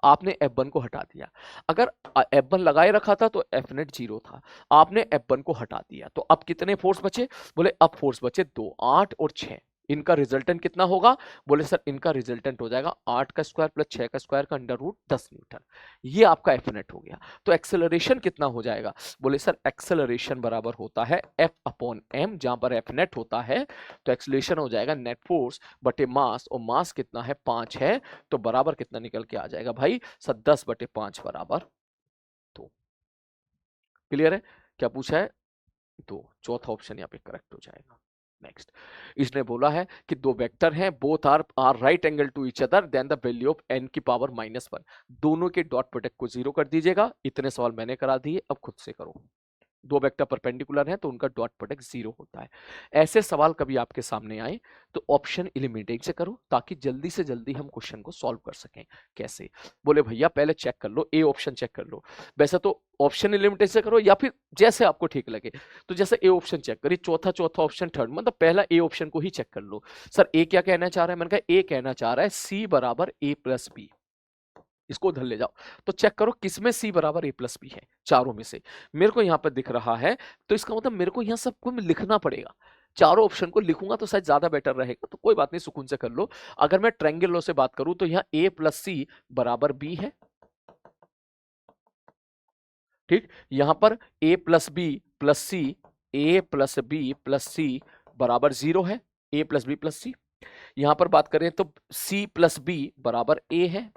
Speaker 1: आपने F1 को हटा दिया, अगर F1 लगाए रखा था तो F नेट 0 था, आपने F1 को हटा दिया तो अब कितने फोर्स बचे, बोले अब फोर्स बचे 2, 8 और 6। इनका रिजल्टेंट कितना होगा, बोले सर इनका रिजल्टेंट हो जाएगा 8 का स्क्वायर प्लस 6 का स्क्वायर का अंडर रूट 10 न्यूटन। ये आपका F नेट हो गया। तो एक्सेलरेशन कितना हो जाएगा, बोले सर एक्सेलरेशन बराबर होता है F/m, जहां पर F नेट होता है तो एक्सेलरेशन हो जाएगा नेट फोर्स बटे मास, और मास कितना है 5 है, तो बराबर कितना निकल के आ जाएगा भाई सर 10/5 बराबर 2। क्लियर है, क्या पूछा है 2, चौथा ऑप्शन यहाँ पे करेक्ट हो जाएगा। नेक्स्ट, इसने बोला है कि दो वेक्टर हैं, both are right angle to each other, then the value of n की पावर -1। दोनों के डॉट प्रोडक्ट को 0 कर दीजिएगा। इतने सवाल मैंने करा दिए, अब खुद से करो। दो वेक्टर परपेंडिकुलर हैं तो उनका डॉट प्रोडक्ट 0 होता है। ऐसे सवाल कभी आपके सामने आए तो ऑप्शन एलिमिनेटिंग से करो ताकि जल्दी से जल्दी हम क्वेश्चन को सॉल्व कर सकें। कैसे, बोले भैया पहले चेक कर लो, ए ऑप्शन चेक कर लो। वैसे तो ऑप्शन एलिमिनेट से करो या फिर जैसे आपको ठीक लगे, तो जैसे ए ऑप्शन चेक करिए, चौथा ऑप्शन थर्ड, मतलब पहला ए ऑप्शन को ही चेक कर लो। सर ए क्या कहना चाह रहा है, मैंने कहा ए कहना चाह रहा है सी बराबर ए प्लस बी, इसको उधर ले जाओ। तो चेक करो किसमें सी बराबर ए प्लस बी है, चारों में से मेरे को यहाँ पर दिख रहा है, तो इसका मतलब मेरे को यहाँ सबको लिखना पड़ेगा। चारों ऑप्शन को लिखूंगा तो शायद ज्यादा बेटर रहेगा, तो कोई बात नहीं, सुकून से कर लो। अगर मैं ट्रायंगल लॉ से बात करूं तो यहाँ ए प्लस सी बराबर बी है, ठीक। यहां पर ए प्लस बी प्लस सी, ए प्लस बी प्लस सी बराबर 0 है, ए प्लस बी प्लस सी। यहां पर बात करें तो सी प्लस बी बराबर ए है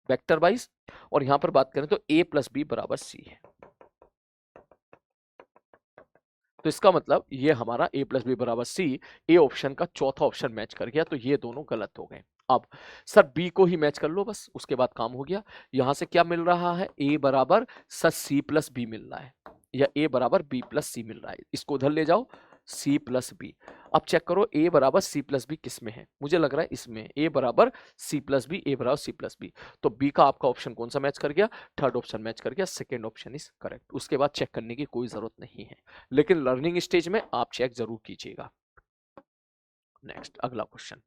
Speaker 1: वेक्टर वाइज, और यहां पर बात करें तो a प्लस बी बराबर सी है। तो इसका मतलब ये हमारा a प्लस बी बराबर सी, ए ऑप्शन का चौथा ऑप्शन मैच कर गया, तो ये दोनों गलत हो गए। अब सर बी को ही मैच कर लो बस, उसके बाद काम हो गया। यहां से क्या मिल रहा है, a बराबर सर सी प्लस बी मिल रहा है, या a बराबर बी प्लस सी मिल रहा है, इसको उधर ले जाओ। C plus B. अब चेक करो ए बराबर सी प्लस बी किस में है, मुझे लग रहा है इसमें ए बराबर सी प्लस बी, ए बराबर सी प्लस बी। तो बी का आपका ऑप्शन कौन सा मैच कर गया, थर्ड ऑप्शन मैच कर गया, सेकेंड ऑप्शन इज करेक्ट। उसके बाद चेक करने की कोई जरूरत नहीं है, लेकिन लर्निंग स्टेज में आप चेक जरूर कीजिएगा। नेक्स्ट अगला क्वेश्चन,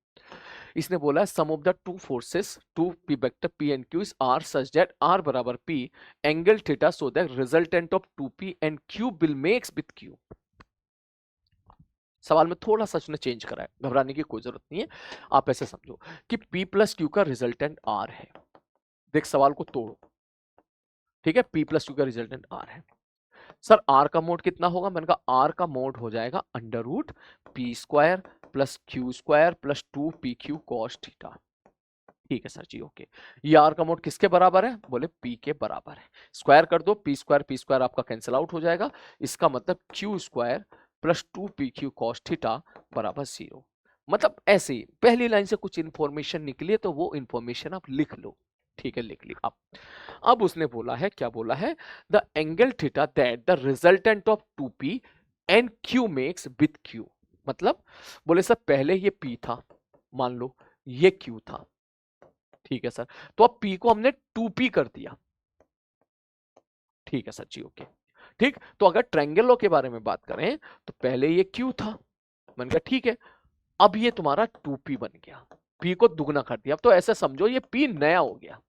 Speaker 1: इसने बोला है sum of the two forces two P vector P and Q is R such that R बराबर P angle theta so that resultant of two P and Q will makes with Q. सवाल में थोड़ा सा उसने change करा है, घबराने की कोई जरूरत नहीं है। आप ऐसे समझो कि P प्लस क्यू का रिजल्टेंट R है। देख सवाल को तोड़ो, ठीक है, P प्लस क्यू का रिजल्टेंट R है। सर R का मोड कितना होगा, मैंने कहा R का मोड हो जाएगा under root P square plus Q square plus 2pq cos theta. ठीक है सर जी, ओके। ये R का मोड किसके बराबर है, बोले P के बराबर है। स्क्वायर कर दो, पी स्क्वायर आपका कैंसिल आउट हो जाएगा। इसका मतलब Q square plus 2pq cos theta बराबर 0। मतलब ऐसे ही पहली लाइन से कुछ इंफॉर्मेशन निकली है तो वो इंफॉर्मेशन आप लिख लो, ठीक है, लिख ली आप। अब उसने बोला है, क्या बोला है, the angle theta that the resultant of 2p and q makes with q। मतलब बोले सर पहले ये p था, मान लो ये q था, ठीक है सर, तो अब p को हमने 2p कर दिया, ठीक है सर जी, ओके। ठीक, तो अगर ट्रायंगल लॉ के बारे में बात करें तो पहले ये q था, मैंने कहा ठीक है, अब ये तुम्हारा 2p बन गया, p को दुगना कर दिया। अब तो ऐसा समझो ये p नया हो गया।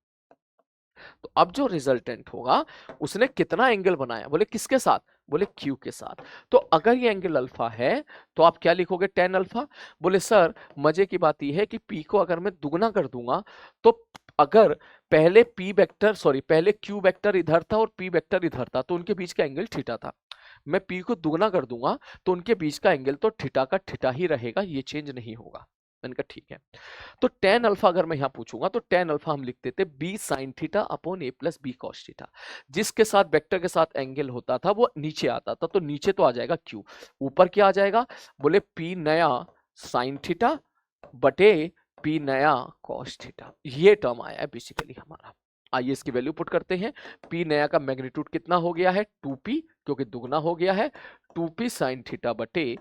Speaker 1: तो अब जो रिजल्टेंट होगा उसने कितना एंगल बनाया, बोले किसके साथ, बोले q के साथ। तो अगर ये एंगल अल्फा है तो आप क्या लिखोगे, tan अल्फा। बोले सर मजे की बात यह है कि p को अगर मैं दुगना कर दूंगा तो अगर पहले पहले q वेक्टर इधर था और p वेक्टर इधर था तो उनके बीच का एंगल थीटा था। मैं p को दुगना कर दूंगा तो उनके बीच का एंगल तो थीटा का थीटा ही रहेगा, ये चेंज नहीं होगा। मैंने कहा ठीक है। तो tan अल्फा अगर मैं यहां पूछूंगा तो tan अल्फा हम लिख देते b sin theta upon a plus B cos theta. जिसके साथ वेक्टर के साथ एंगल होता था वो नीचे आता था, तो नीचे तो आ जाएगा q, ऊपर क्या आ जाएगा, बोले p नया sin थीटा बटे p नया cos थीटा। ये टर्म आया है बेसिकली हमारा। आइए इसकी वैल्यू पुट करते हैं। p नया का मैग्नीट्यूड कितना हो गया है, 2p, क्योंकि दुगना हो गया है, 2p sin थीटा बटे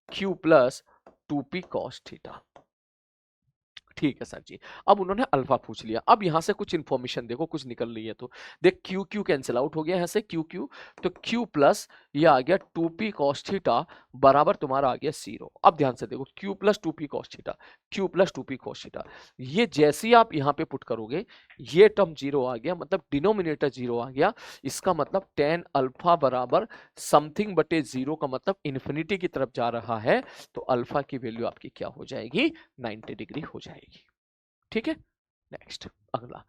Speaker 1: q plus 2p cos theta. ठीक है सर जी। अब उन्होंने अल्फा पूछ लिया, अब यहां से कुछ इंफॉर्मेशन देखो कुछ निकल रही है। तो देख क्यू क्यू कैंसिल आउट हो गया यहां से, क्यू क्यू, तो क्यू प्लस ये आ गया 2p cos थीटा बराबर तुम्हारा आ गया 0। अब ध्यान से देखो Q plus 2p cos theta, Q plus 2p cos theta, ये जैसे ही आप यहां पे पुट करोगे ये टर्म 0 आ गया, मतलब डिनोमिनेटर 0 आ गया। इसका मतलब tan अल्फा बराबर समथिंग बटे 0 का मतलब इन्फिनिटी की तरफ जा रहा है, तो अल्फा की वैल्यू आपकी क्या हो जाएगी, 90 डिग्री हो जाएगी। ठीक है, नेक्स्ट अगला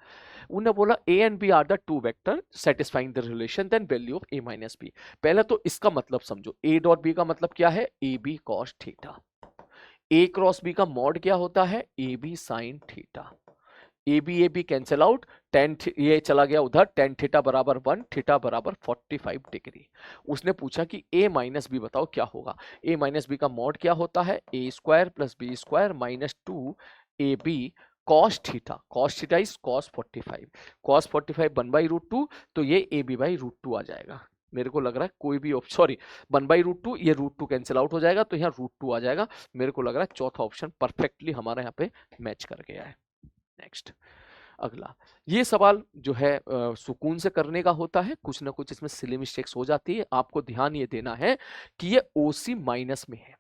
Speaker 1: उन्होंने बोला a and b are the two vector satisfying the relation then value of a minus B. पहले तो इसका मतलब समझो, a डॉट b का मतलब क्या है, A B cos theta. a cross b का मॉड क्या होता है, A B sine theta. A B cancel out, ये चला गया उधर, टेन थीटा बराबर 1, थीटा बराबर 45 डिग्री। उसने पूछा कि a माइनस बी बताओ क्या होगा। a माइनस बी का मॉड क्या होता है, A square plus B square minus 2ab cos theta is cos 45, cos 45 1/√2, तो ये ab/√2 आ जाएगा। मेरे को लग रहा है कोई भी ऑप्शन, सॉरी 1/√2, ये √2 कैंसिल आउट हो जाएगा तो यहाँ √2 आ जाएगा। मेरे को लग रहा है चौथा ऑप्शन परफेक्टली हमारा यहाँ पे मैच कर गया है। नेक्स्ट अगला, ये सवाल जो है सुकून से करने का होता है, कुछ ना कुछ इसमें सिली मिस्टेक्स हो जाती है। आपको ध्यान ये देना है कि ये ओसी माइनस में है।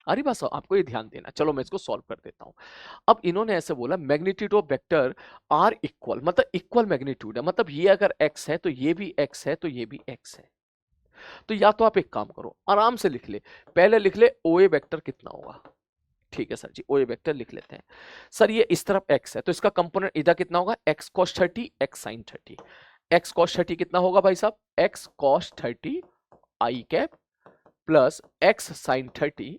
Speaker 1: अरे बस आपको ये ध्यान देना। चलो मैं इसको सॉल्व कर देता हूं। अब इन्होंने ऐसे बोला magnitude of vector are equal, मतलब इक्वल मैग्नीट्यूड है, मतलब ये अगर x है तो ये भी x है तो ये भी x है। तो या तो आप एक काम करो, आराम से लिख ले, पहले लिख ले ओए वेक्टर कितना होगा। ठीक है सर जी, ओए वेक्टर लिख लेते हैं। सर ये इस तरफ x है तो इसका कंपोनेंट इधर कितना होगा, x cos 30 x sin 30। x cos 30 कितना होगा भाई साहब, x cos 30 i cap plus x sin 30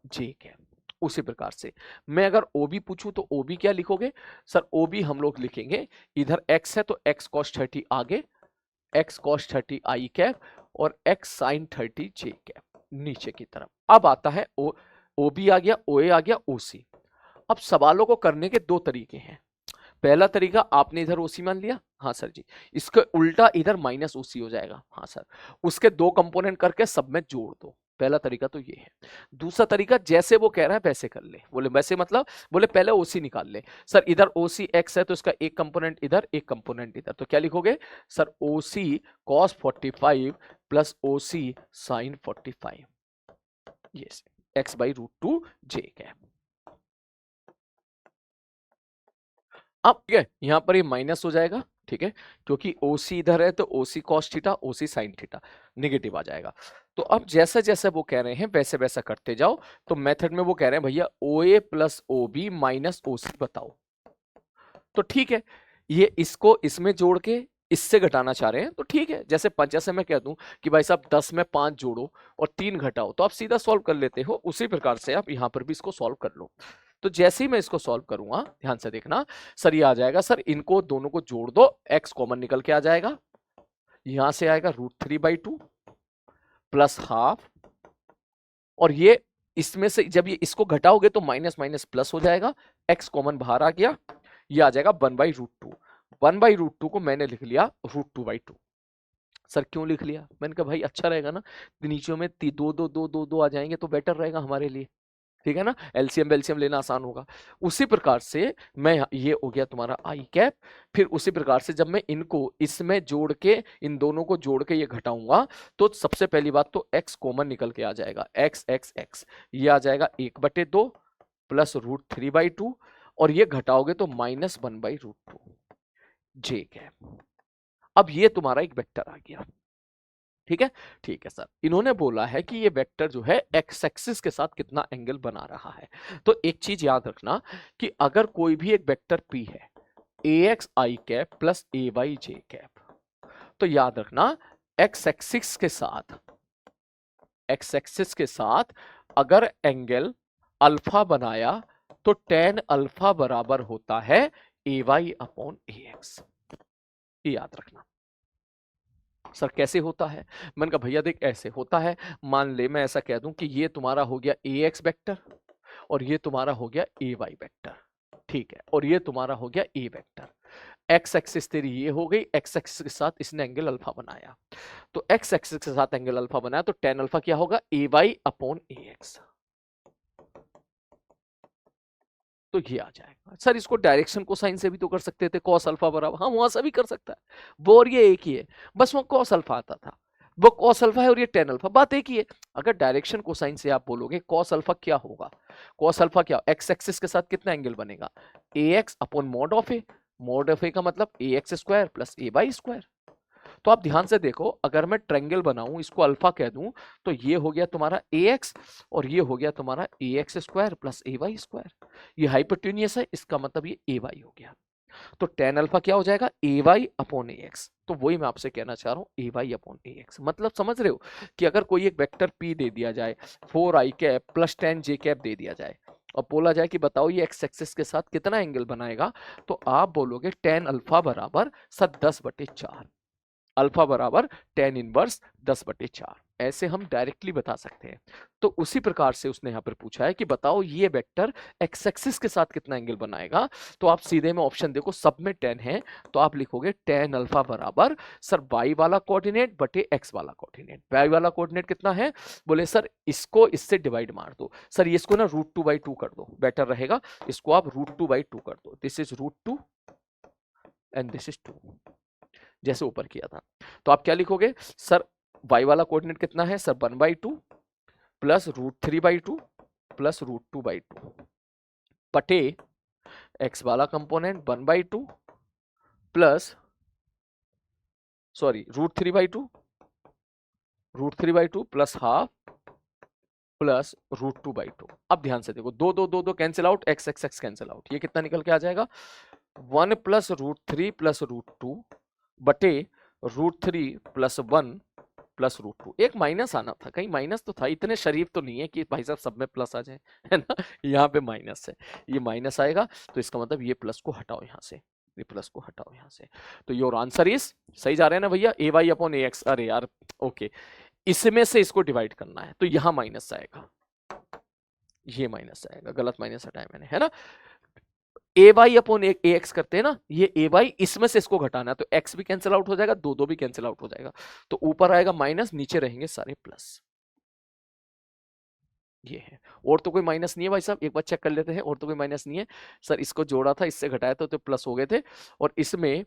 Speaker 1: j cap. उसी प्रकार से मैं अगर OB पूछूं तो OB क्या लिखोगे, सर OB हम लोग लिखेंगे, इधर x है तो x cos 30 आगे, x cos 30 i कैप और x sin 30 j कैप नीचे की तरफ। अब आता है OB आ गया, OA आ गया, OC। अब सवालों को करने के दो तरीके हैं। पहला तरीका, आपने इधर OC मान लिया, हाँ सर जी, इसके उल्टा इधर माइनस OC हो जाएगा, हाँ सर। उसके दो कंपोनेंट करके सब में जोड़ दो, पहला तरीका तो ये है। दूसरा तरीका, जैसे वो कह रहा है वैसे कर ले। बोले वैसे मतलब, बोले पहले ओसी निकाल ले। सर इधर ओसी एक्स है तो इसका एक कंपोनेंट इधर, एक कंपोनेंट इधर, तो क्या लिखोगे sir OC cos 45 plus OC sin 45, ये X by root two J cap. अब ठीक है, यहां पर ये माइनस हो जाएगा, ठीक है, क्योंकि OC इधर है तो OC cos theta, OC sin theta negative आ जाएगा। तो अब जैसा जैसा वो कह रहे हैं वैसे वैसा करते जाओ। तो मेथड में वो कह रहे हैं भैया OA plus OB minus OC बताओ। तो ठीक है, ये इसको इसमें जोड़ के इससे घटाना चाह रहे हैं तो ठीक है। जैसे मैं कह दूं कि भाई साहब 10 में 5 जोड़ो और 3 घटाओ, तो आप सीधा सॉल्व कर लेते हो, उसी प्रकार से आप यहां पर भी इसको सॉल्व कर लो। तो जैसे ही मैं इसको सॉल्व करूंगा, ध्यान से देखना सर, ये आ जाएगा सर, इनको दोनों को जोड़ दो, x कॉमन निकल के आ जाएगा, यहां से आएगा √3/2 प्लस हाफ, और ये इसमें से जब ये इसको घटाओगे तो माइनस माइनस प्लस हो जाएगा, x कॉमन बाहर आ गया, ये आ जाएगा 1/√2। 1/√2 को मैंने लिख लिया √2/2। सर क्यों लिख लिया? मैंने कहा भाई अच्छा रहेगा ना, नीचे में दो दो दो दो दो आ जाएंगे तो बेटर रहेगा हमारे लिए, ठीक है ना, एलसीएम बेलसीएम लेना आसान होगा। उसी प्रकार से मैं, ये हो गया तुम्हारा आई कैप। फिर उसी प्रकार से जब मैं इनको इसमें जोड़ के, इन दोनों को जोड़ के ये घटाऊंगा, तो सबसे पहली बात तो x कॉमन निकल के आ जाएगा, x x x, ये आ जाएगा 1/2 प्लस √3/2, और ये घटाओगे तो -1/√2 जे कैप। अब ये तुम्हारा एक वेक्टर आ गया, ठीक है। ठीक है सर, इन्होंने बोला है कि ये वेक्टर जो है एक्स एक्सिस के साथ कितना एंगल बना रहा है। तो एक चीज याद रखना कि अगर कोई भी एक वेक्टर P है, ax i cap plus ay j cap, तो याद रखना एक्स एक्सिस के साथ अगर एंगल अल्फा बनाया तो tan अल्फा बराबर होता है ay/ax, ये याद रखना। सर कैसे होता है? मैंने कहा भैया देख ऐसे होता है, मान ले मैं ऐसा कह दूं कि ये तुम्हारा हो गया ax वेक्टर और ये तुम्हारा हो गया ay वेक्टर, ठीक है, और ये तुम्हारा हो गया a वेक्टर। x एक्सिस तेरी ये हो गई, x एक्सिस के साथ इसने एंगल अल्फा बनाया, तो x एक्सिस के साथ एंगल अल्फा बनाया तो tan अल्फा क्या होगा, ay/ax। तो ये आ जाएगा। सर इसको डायरेक्शन कोसाइन से भी तो कर सकते थे, cos अल्फा बराबर, हाँ वहां से भी कर सकता है, वो और ये एक ही है, बस वो cos अल्फा आता था, वो cos अल्फा है और ये tan अल्फा, बात एक ही है। अगर डायरेक्शन कोसाइन से आप बोलोगे cos अल्फा क्या होगा, cos अल्फा क्या, x एक्सिस के साथ कितना एंगल बनेगा, ax upon mod of A, mod of A का मतलब ax² प्लस a/²। तो आप ध्यान से देखो, अगर मैं ट्रायंगल बनाऊं, इसको अल्फा कह दूं, तो ये हो गया तुम्हारा ax और ये हो गया तुम्हारा ax² प्लस ay²। ये हाइपोटेन्यूस है, इसका मतलब ये ay हो गया। तो tan अल्फा क्या हो जाएगा, ay/ax। तो वही मैं आपसे कहना चाह रहा हूँ, ay/ax। मतलब समझ रहे हो कि अगर कोई एक वेक्टर p दे दिया जाए, 4i cap plus tan j cap दे दिया जाए, और बोला जाए कि बताओ ये एक्स एक्सिस के साथ कितना एंगल बनाएगा, तो आप बोलोगे tan अल्फा बराबर 10/4, अल्फा बराबर tan इनवर्स 10/4, ऐसे हम डायरेक्टली बता सकते हैं। तो उसी प्रकार से उसने यहाँ पर पूछा है कि बताओ ये वेक्टर एक्स एक्सिस के साथ कितना एंगल बनाएगा, तो आप सीधे में ऑप्शन देखो, सब में tan है, तो आप लिखोगे tan अल्फा बराबर सर y वाला कोऑर्डिनेट बटे x वाला कोऑर्डिनेट। y वाला कोऑर्डिनेट कितना है, बोले सर इसको इससे डिवाइड मार दो, सर इसको ना √2/2 कर दो, बेटर रहेगा, इसको आप √2/2 कर दो, this is √2 and this is 2, जैसे ऊपर किया था। तो आप क्या लिखोगे सर, y वाला कोऑर्डिनेट कितना है सर, 1/2 प्लस √3/2 प्लस √2/2 बटे x वाला component 1/2 plus sorry √3/2 plus half plus √2/2। अब ध्यान से देखो, दो दो दो दो cancel out, x x x cancel out, ये कितना निकल के आ जाएगा, 1 प्लस √3 प्लस √2 बटे √3 प्लस 1 प्लस √2। एक माइनस आना था, कहीं माइनस तो था, इतने शरीफ तो नहीं है कि भाई साहब सब में प्लस आ जाए, है ना, यहाँ पे माइनस है, ये माइनस आएगा, तो इसका मतलब ये प्लस को हटाओ यहाँ से, ये प्लस को हटाओ यहाँ से, तो योर आंसर इज, सही जा रहे हैं ना भैया, ay/ax। अरे यार ओके, इसमें से इसको डिवाइड करना है तो यहाँ माइनस आएगा, ये माइनस आएगा, गलत माइनस हटाया मैंने, है ना, ay/ax करते हैं ना, ये ay, इसमें से इसको घटाना है तो x भी कैंसिल आउट हो जाएगा, दो दो भी कैंसिल आउट हो जाएगा, तो ऊपर आएगा माइनस, नीचे रहेंगे सारे प्लस। ये है। और तो कोई माइनस नहीं है भाई साहब, एक बार चेक कर लेते हैं, और तो कोई माइनस नहीं है सर। इसको जोड़ा था, इससे घटाया था तो प्लस हो गए थे, और इसमें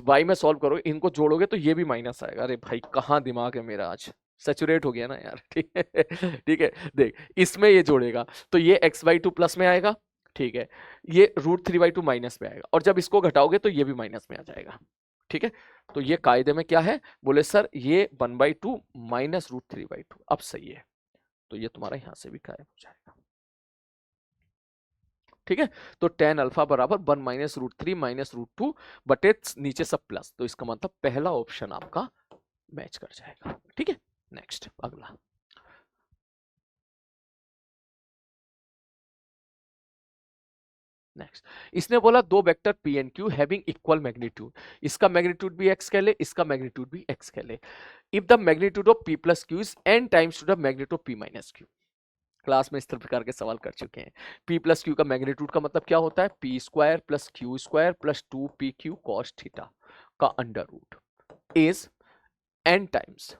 Speaker 1: y में सॉल्व करो, इनको जोड़ोगे तो ये भी माइनस आएगा। अरे भाई कहाँ दिमाग है मेरा आज, सेचुरेट हो गया ना यार। ठीक है ठीक है, देख इसमें ये जोड़ेगा तो ये x/2 प्लस में आएगा, ठीक है, ये √3/2 माइनस में आएगा, और जब इसको घटाओगे तो ये भी माइनस में आ जाएगा। ठीक है, तो ये कायदे में क्या है, बोले सर ये 1/2 माइनस √3/2। अब सही है, तो ये तुम्हारा यहां से भी गायब हो जाएगा। ठीक है, तो tan अल्फा बराबर 1 माइनस √3 माइनस √2 बटे नीचे सब प्लस, तो इसका मतलब पहला ऑप्शन आपका मैच कर जाएगा। ठीक है, नेक्स्ट अगला। नेक्स्ट, इसने बोला दो vector p and q having equal magnitude, इसका मैग्नीट्यूड भी x कह ले, इसका मैग्नीट्यूड भी x कह ले। If the magnitude of p plus q is n times to the magnitude of p minus q। Class में इस तरह प्रकार के सवाल कर चुके हैं। p प्लस क्यू का मैग्नीट्यूड का मतलब क्या होता है, p square plus Q square plus 2pq cos theta का under root is n times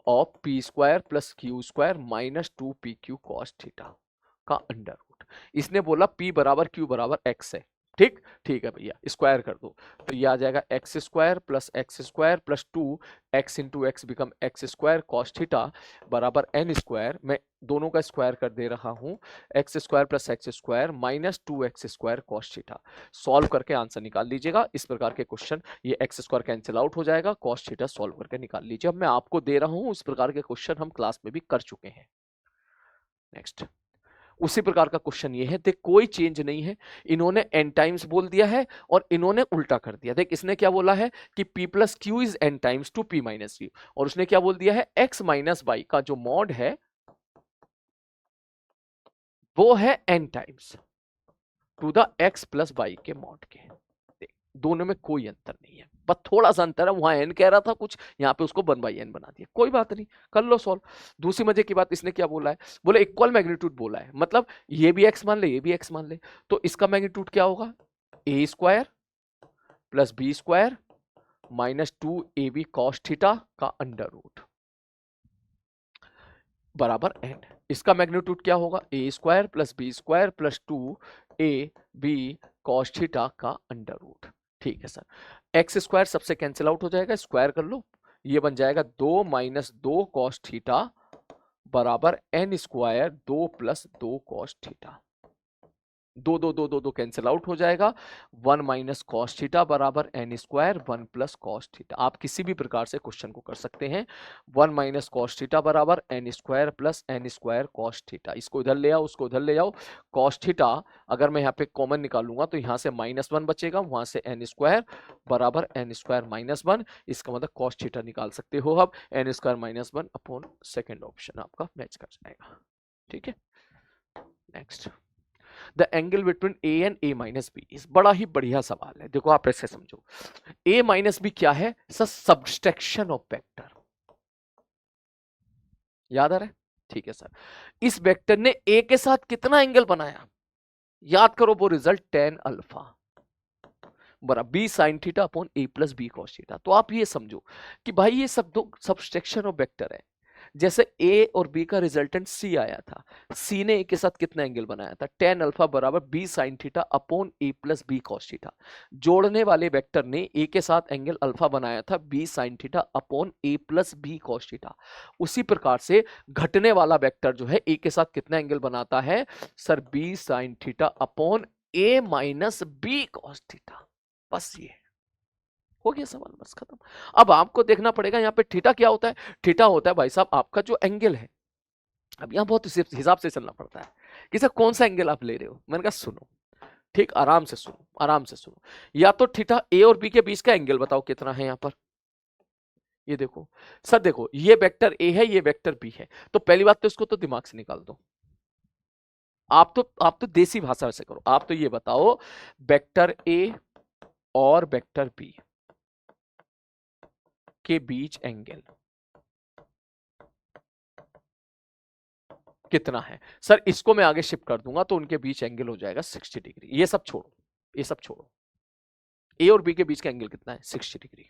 Speaker 1: of p square plus Q square minus 2pq cos theta का अंडर रूट। इसने बोला p बराबर q बराबर x है। ठीक, ठीक है भैया, स्क्वायर कर दो तो ये आ जाएगा x square plus 2 x into x become x square cos theta बराबर एन स्क्वायर, मैं दोनों का स्क्वायर कर दे रहा हूं, x square plus x square minus 2x square cos theta. Solve करके आंसर निकाल लीजिएगा। इस प्रकार के क्वेश्चन, ये एक्स स्क्वायर कैंसिल आउट हो जाएगा, कॉस थीटा सॉल्व करके निकाल लीजिए। अब मैं आपको दे रहा हूं, इस प्रकार के क्वेश्चन हम क्लास में भी कर चुके हैं। नेक्स्ट, उसी प्रकार का क्वेश्चन ये है, देख कोई चेंज नहीं है, इन्होंने n टाइम्स बोल दिया है और इन्होंने उल्टा कर दिया। देख इसने क्या बोला है कि p plus Q is n times to p minus Q, और उसने क्या बोल दिया है x माइनस वाई का जो मॉड है वो है n times to the x plus Y के मॉड के। देख दोनों में कोई अंतर नहीं है, बस थोड़ा सा अंतर है, वहां n कह रहा था कुछ, यहाँ पे उसको 1/n बना दिया, कोई बात नहीं, कर लो सॉल्व। दूसरी मजे की बात, इसने क्या बोला है, बोले इक्वल मैग्नीट्यूड बोला है, मतलब ये भी x मान ले ये भी x मान ले, तो इसका मैग्नीट्यूड क्या होगा, a square plus B square minus 2ab cos theta का अंडर रूट बराबर n। इसका मैग्नीट्यूड क्या होगा, a square plus B square plus 2ab cos theta का अंडर रूट। ठीक है सर, एक्स स्क्वायर सबसे कैंसिल आउट हो जाएगा, स्क्वायर कर लो, ये बन जाएगा 2 माइनस 2 कॉस थीटा बराबर n square 2 plus 2 cos theta. दो दो दो दो दो कैंसिल आउट हो जाएगा, 1 माइनस कॉस थीटा बराबर n square 1 plus cos theta. आप किसी भी प्रकार से क्वेश्चन को कर सकते हैं। 1 माइनस कॉस थीटा बराबर n square plus n square cos theta, इसको इधर ले आओ उसको उधर ले जाओ, कॉस थीटा अगर मैं यहाँ पे कॉमन निकालूंगा तो यहाँ से -1 बचेगा, वहां से n स्क्वायर बराबर n स्क्वायर -1, इसका मतलब कॉस थीटा निकाल सकते हो अब, n square -1 upon second option आपका मैच कर जाएगा। ठीक है, next, the angle between A and A minus B. बड़ा ही बढ़िया सवाल है, देखो आप ऐसे समझो, ए माइनस बी क्या है सर, सब्सट्रैक्शन ऑफ वेक्टर, याद आ रहा है, ठीक है सर। इस वेक्टर ने ए के साथ कितना एंगल बनाया, याद करो वो रिजल्ट tan अल्फा बराबर बी साइन थीटा अपॉन ए प्लस बी कॉस थीटा। तो आप ये समझो कि भाई ये सब दो सब्सट्रैक्शन ऑफ वेक्टर है, जैसे ए और बी का रिजल्टेंट सी आया था, सी ने ए के साथ कितना एंगल बनाया था, tan अल्फा बराबर बी साइन थीटा अपॉन ए प्लस बी कॉस थीटा। जोड़ने वाले वेक्टर ने ए के साथ एंगल अल्फा बनाया था बी साइन थीटा अपॉन ए प्लस बी कॉस थीटा। उसी प्रकार से घटने वाला वेक्टर जो है ए के साथ कितना एंगल बनाता है sir, b sine theta upon a minus b cos theta. बस ये हो गया सवाल, बस खत्म। अब आपको देखना पड़ेगा यहाँ पे थीटा क्या होता है, थीटा होता है भाई साहब आपका जो एंगल है। अब यहाँ बहुत हिसाब से चलना पड़ता है कि सर कौन सा एंगल आप ले रहे हो, मैंने कहा सुनो, ठीक आराम से सुनो आराम से सुनो, या तो थीटा ए और बी के बीच का एंगल बताओ कितना है यहाँ पर, ये देखो सर, देखो ये वेक्टर ए है ये वेक्टर बी है, तो पहली बात तो इसको तो दिमाग से निकाल दो, आप तो देसी भाषा से करो, आप तो ये बताओ वेक्टर ए और वेक्टर बी के बीच एंगल कितना है सर, इसको मैं आगे शिफ्ट कर दूंगा तो उनके बीच एंगल हो जाएगा 60 डिग्री। ये सब छोड़ो, ये सब छोड़ो, ए और बी के बीच का एंगल कितना है 60 डिग्री।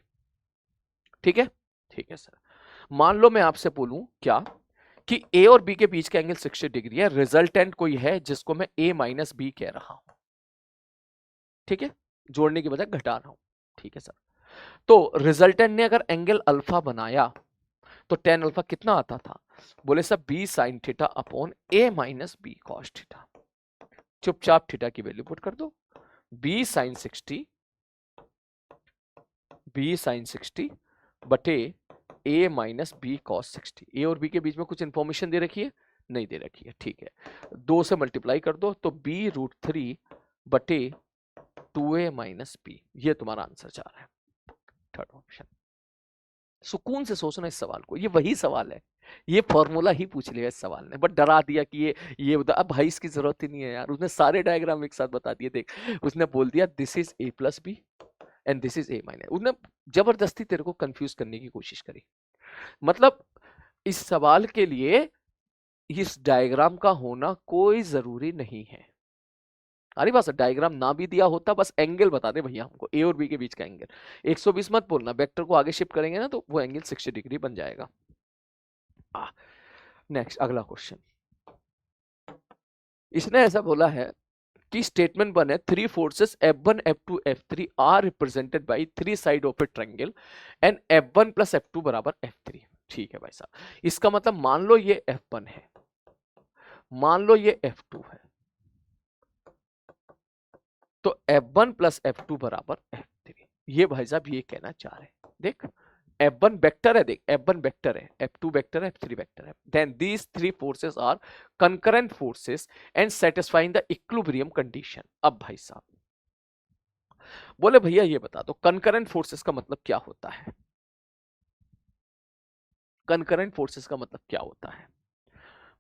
Speaker 1: ठीक है, ठीक है सर। मान लो मैं आपसे बोलूं क्या कि ए और बी के बीच का एंगल 60 डिग्री है, रिजल्टेंट कोई है जिसको मैं ए माइनस बी कह रहा हूं, ठीक है, जोड़ने की बजाय घटा रहा हूं, ठीक है सर। तो रिजल्टेंट ने अगर एंगल अल्फा बनाया तो टेन अल्फा कितना आता था, बोले sir b sine theta upon a minus b cos theta. चुपचाप थीटा की वैल्यू पुट कर दो, बी साइन 60 बटे a minus b cos 60। A और बी के बीच में कुछ इंफॉर्मेशन दे रखी है, नहीं दे रखी है, ठीक है, 2 से मल्टीप्लाई कर दो तो बी रूट 3 बटे 2a माइनस बी, ये तुम्हारा आंसर जा रहा है, थर्ड ऑप्शन। सुकून से सोचना इस सवाल को, ये वही सवाल है, ये फॉर्मूला ही पूछ लिया इस सवाल ने, बट डरा दिया कि ये अब भाई इसकी जरूरत ही नहीं है यार, उसने सारे डायग्राम एक साथ बता दिए। देख, उसने बोल दिया this is a plus B and this is a minus, उसने जबरदस्ती तेरे को कंफ्यूज करने की कोशिश करी। मतलब इस सवाल के लिए इस डायग्राम का होना कोई जरूरी नहीं है। अरे बस डायग्राम ना भी दिया होता, बस एंगल बता दे भैया हमको ए और बी के बीच का एंगल। 120 मत बोलना, वेक्टर को आगे शिफ्ट करेंगे ना तो वो एंगल 60 डिग्री बन जाएगा। नेक्स्ट अगला क्वेश्चन, इसने ऐसा बोला है कि स्टेटमेंट 1 है, 3 forces F1 F2 F3 are represented by 3 side of a triangle and F1 plus F2 बराबर F3। ठीक है भाई साहब, इसका मतलब मान लो ये F1 है, मान लो ये F2 है, तो F1 प्लस F2 बराबर F3। ये भाई साहब ये कहना चाह रहे हैं, देख F1 वेक्टर है, देख F1 वेक्टर है, F2 वेक्टर है, F3 वेक्टर है, then these three forces are concurrent forces and satisfying the equilibrium condition। अब भाई साहब बोले भैया ये बता दो concurrent forces का मतलब क्या होता है, concurrent forces का मतलब क्या होता है।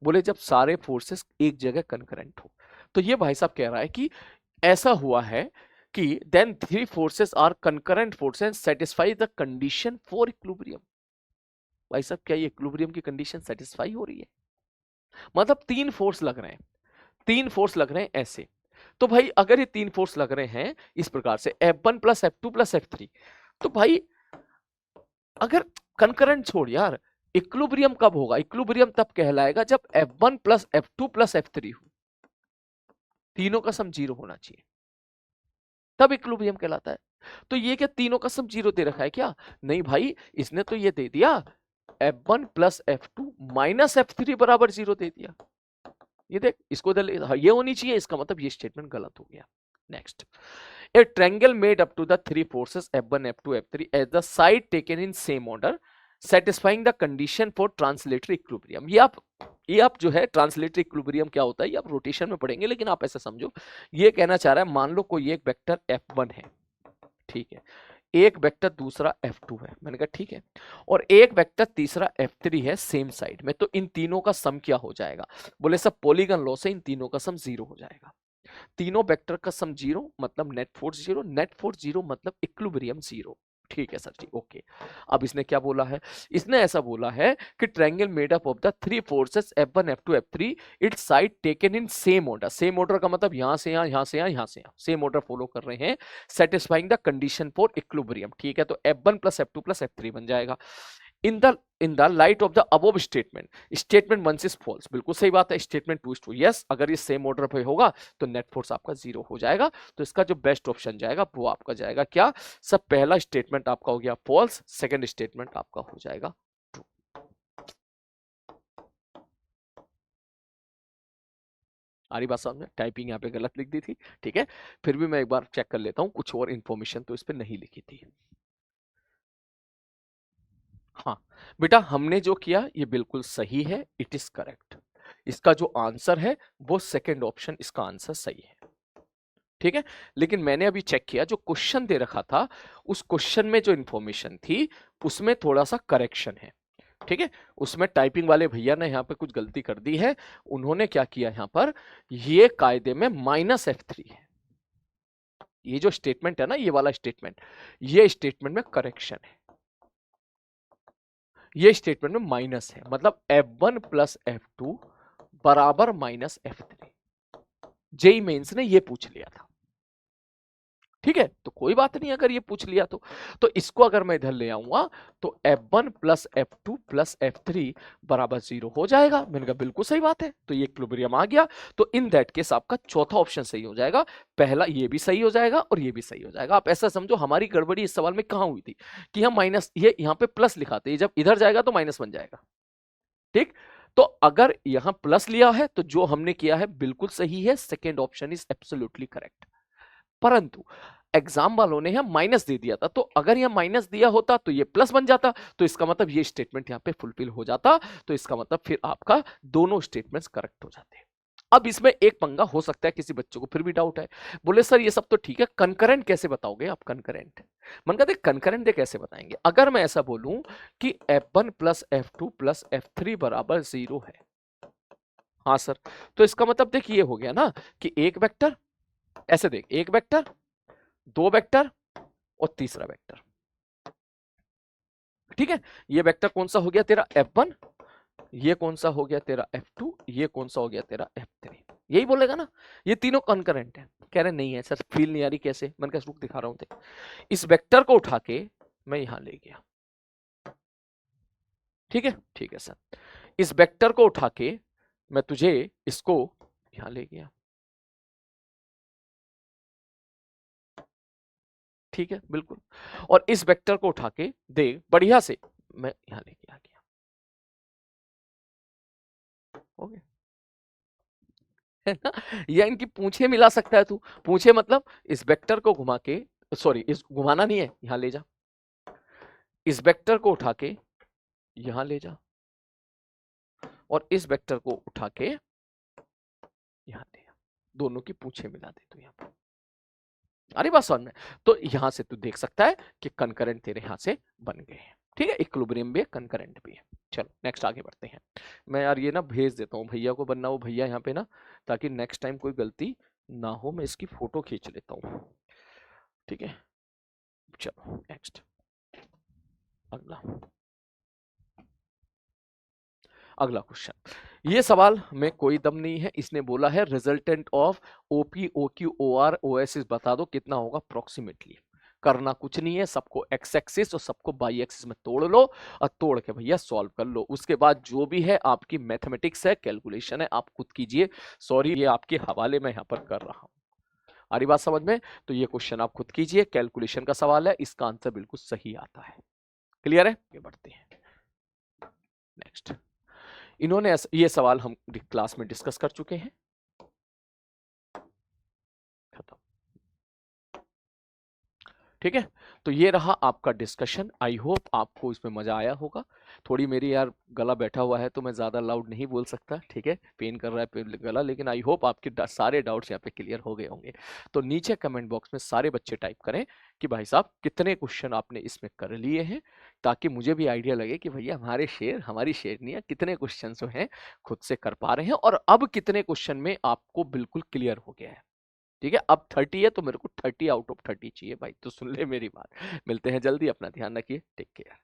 Speaker 1: बोले जब सारे फोर्सेस एक जगह concurrent हो, तो ये भाई साहब कह रहा है कि ऐसा हुआ है कि then three forces are concurrent forces and satisfy the condition for equilibrium। भाई साहब क्या ये इक्विलिब्रियम की कंडीशन सेटिस्फाई हो रही है, मतलब 3 फोर्स लग रहे हैं, 3 फोर्स लग रहे हैं ऐसे। तो भाई अगर ये 3 फोर्स लग रहे हैं इस प्रकार से F1 plus F2 plus F3, तो भाई अगर कंकरेंट छोड़ यार, इक्विलिब्रियम कब होगा, इक्विलिब्रियम तब कहलाएगा जब F1 plus F2 plus F3 हो, तीनों का सम 0 होना चाहिए, तब इक्विलिब्रियम कहलाता है। तो ये क्या तीनों का सम 0 दे रखा है क्या, नहीं भाई, इसने तो ये दे दिया F1 plus F2 minus F3 बराबर 0 दे दिया। ये देख, इसको ये होनी चाहिए, इसका मतलब ये स्टेटमेंट गलत हो गया। Next, a triangle made up to the 3 forces F1 F2 F3 as the side taken in same order satisfying the condition for translatory equilibrium. ये आप जो है ट्रांसलेटरी इक्विलिब्रियम क्या होता है ये आप रोटेशन में पढ़ेंगे, लेकिन आप ऐसा समझो, ये कहना चाह रहा है मान लो कोई एक वेक्टर F1 है, ठीक है, एक वेक्टर दूसरा F2 है, मैंने कहा ठीक है, और एक वेक्टर तीसरा F3 है सेम साइड में, तो इन तीनों का सम क्या हो जाएगा, बोले सब पॉलीगन लॉ से इन तीनों का सम 0 हो जाएगा। तीनों वेक्टर का सम 0 मतलब नेट फोर्स 0, नेट फोर्स 0 मतलब इक्विलिब्रियम 0। ठीक है सर जी, ओके। अब इसने क्या बोला है, इसने ऐसा बोला है कि triangle made up of the 3 forces F1 F2 F3 it's side taken in same order. Same order का मतलब यहां से यहां, यहां से यहां, यहां से यहां, सेम ऑर्डर फॉलो कर रहे हैं, satisfying the condition for equilibrium. ठीक है, तो F1 plus F2 plus F3 बन जाएगा। In the light of the above statement, statement 1 is false, बिल्कुल सही बात है, स्टेटमेंट 2 इज ट्रू। यस, अगर ये सेम ऑर्डर पे होगा तो नेट फोर्स आपका 0 हो जाएगा, तो इसका जो बेस्ट ऑप्शन जाएगा वो आपका जाएगा क्या, सब पहला स्टेटमेंट आपका हो गया फॉल्स, सेकंड स्टेटमेंट आपका हो जाएगा ट्रू। आरी बात समझ में, टाइपिंग यहाँ पे गलत लिख दी थी, ठीक है, फिर भी मैं एक बार चेक कर लेता हूँ, कुछ और इंफॉर्मेशन तो इस पे नहीं लिखी थी। हाँ बेटा, हमने जो किया ये बिल्कुल सही है, इट इज करेक्ट। इसका जो आंसर है वो सेकंड ऑप्शन इसका आंसर सही है, ठीक है। लेकिन मैंने अभी चेक किया, जो क्वेश्चन दे रखा था उस क्वेश्चन में जो इंफॉर्मेशन थी उसमें थोड़ा सा करेक्शन है, ठीक है। उसमें टाइपिंग वाले भैया ने यहाँ पे कुछ गलती कर दी है, उन्होंने क्या किया यहाँ पर, ये कायदे में -F3 है, ये जो स्टेटमेंट है ना, ये वाला स्टेटमेंट, ये स्टेटमेंट में करेक्शन है, ये स्टेटमेंट में माइनस है, मतलब F1 प्लस F2 बराबर -F3। जेई मेंस ने ये पूछ लिया था, ठीक है, तो कोई बात नहीं अगर ये पूछ लिया तो इसको अगर मैं इधर ले आऊंगा तो F1 plus F2 plus F3 बराबर 0 हो जाएगा। मैंने कहा बिल्कुल सही बात है, तो ये इक्विलिब्रियम आ गया। तो इन दैट केस आपका चौथा ऑप्शन सही हो जाएगा, पहला ये भी सही हो जाएगा और ये भी सही हो जाएगा। आप ऐसा समझो हमारी गड़बड़ी इस सवाल में कहां हुई थी कि हम माइनस, ये यहाँ पे प्लस लिखाते, जब इधर जाएगा तो माइनस बन जाएगा। ठीक, तो अगर यहां प्लस लिया है तो जो हमने किया है बिल्कुल सही है, second option is absolutely correct. परंतु एग्जाम वालों ने यहां माइनस दे दिया था, तो अगर यहां माइनस दिया होता तो ये प्लस बन जाता, तो इसका मतलब ये स्टेटमेंट यहां पे फुलफिल हो जाता। तो इसका मतलब फिर आपका दोनों स्टेटमेंट्स करेक्ट हो जाते। अब इसमें एक पंगा हो सकता है, किसी बच्चों को फिर भी डाउट है, बोले सर ये सब तो ठीक है, कंकरेंट कैसे बताओगे आप? कंकरेंट मन कहते कंकरेंट दे कैसे बताएंगे? अगर मैं ऐसा बोलूं कि F1 plus F2 plus F3 बराबर 0 है, हाँ सर, तो इसका मतलब देख ये हो गया ना कि एक वेक्टर, ऐसे देख, एक वेक्टर, दो वेक्टर और तीसरा वेक्टर। ठीक है, ये वेक्टर कौन सा हो गया तेरा F1, ये कौन सा हो गया तेरा F2, ये कौन सा हो गया तेरा F3। यही बोलेगा ना, ये तीनों कॉन्करेंट है। कह रहे नहीं है सर, फील नहीं आ रही कैसे? मैंने कहा रुक दिखा रहा हूं देख, इस वेक्टर को उठा के मैं यहां ले गया, ठीक है, ठीक है सर, इस वेक्टर को उठा के मैं तुझे इसको यहां ले गया, ठीक है बिल्कुल, और इस वेक्टर को उठा के देख बढ़िया से मैं यहां लेके आ गया, हो गया है ना? या इनकी पूंछे मिला सकता है तू, पूंछे मतलब इस वेक्टर को घुमा के, सॉरी इस घुमाना नहीं है, यहां ले जा, इस वेक्टर को उठा के यहां ले जा और इस वेक्टर को उठा के यहां ले जा, दोनों की पूंछे मिला दे तो यहां पर, अरे बात समझ में? तो यहां से तू देख सकता है कि कंकरेंट तेरे यहां से बन गए हैं। ठीक है, इक्विलिब्रियम भी है, कंकरेंट भी है। चलो नेक्स्ट आगे बढ़ते हैं। मैं यार ये ना भेज देता हूँ भैया को, बनना वो भैया यहाँ पे ना, ताकि नेक्स्ट टाइम कोई गलती ना हो। मैं इसकी फोटो खींच लेता हूँ, ठीक है। चलो नेक्स्ट, अगला, अगला क्वेश्चन। ये सवाल में कोई दम नहीं है, इसने बोला है resultant of OP OQ OR OSS बता दो कितना होगा अप्रोक्सीमेटली। करना कुछ नहीं है, सबको एक्स एक्सिस और सबको बाई एक्सिस में तोड़ लो और तोड़ के भैया सॉल्व कर लो। उसके बाद जो भी है आपकी मैथमेटिक्स है, कैलकुलेशन है, आप खुद कीजिए। सॉरी ये आपके हवाले में यहाँ पर कर रहा हूँ, आ रही बात समझ में? तो ये क्वेश्चन आप खुद कीजिए, कैलकुलेशन का सवाल है, इसका आंसर बिल्कुल सही आता है। क्लियर है? ये बढ़ते हैं नेक्स्ट। इन्होंने ये सवाल हम क्लास में डिस्कस कर चुके हैं, खत्म। ठीक है, तो ये रहा आपका डिस्कशन। आई होप आपको इसमें मजा आया होगा। थोड़ी मेरी यार गला बैठा हुआ है तो मैं ज्यादा लाउड नहीं बोल सकता, ठीक है, पेन कर रहा है गला, लेकिन आई होप आपके सारे डाउट्स यहाँ पे क्लियर हो गए होंगे। तो नीचे कमेंट बॉक्स में सारे बच्चे टाइप करें कि भाई साहब कितने क्वेश्चन आपने इसमें कर लिए हैं, ताकि मुझे भी आइडिया लगे कि भैया हमारे शेर, हमारी शेरनियाँ कितने क्वेश्चन जो हैं खुद से कर पा रहे हैं, और अब कितने क्वेश्चन में आपको बिल्कुल क्लियर हो गया है। ठीक है, अब 30 है तो मेरे को 30 आउट ऑफ 30 चाहिए भाई, तो सुन ले मेरी बात। मिलते हैं जल्दी, अपना ध्यान रखिए, टेक केयर।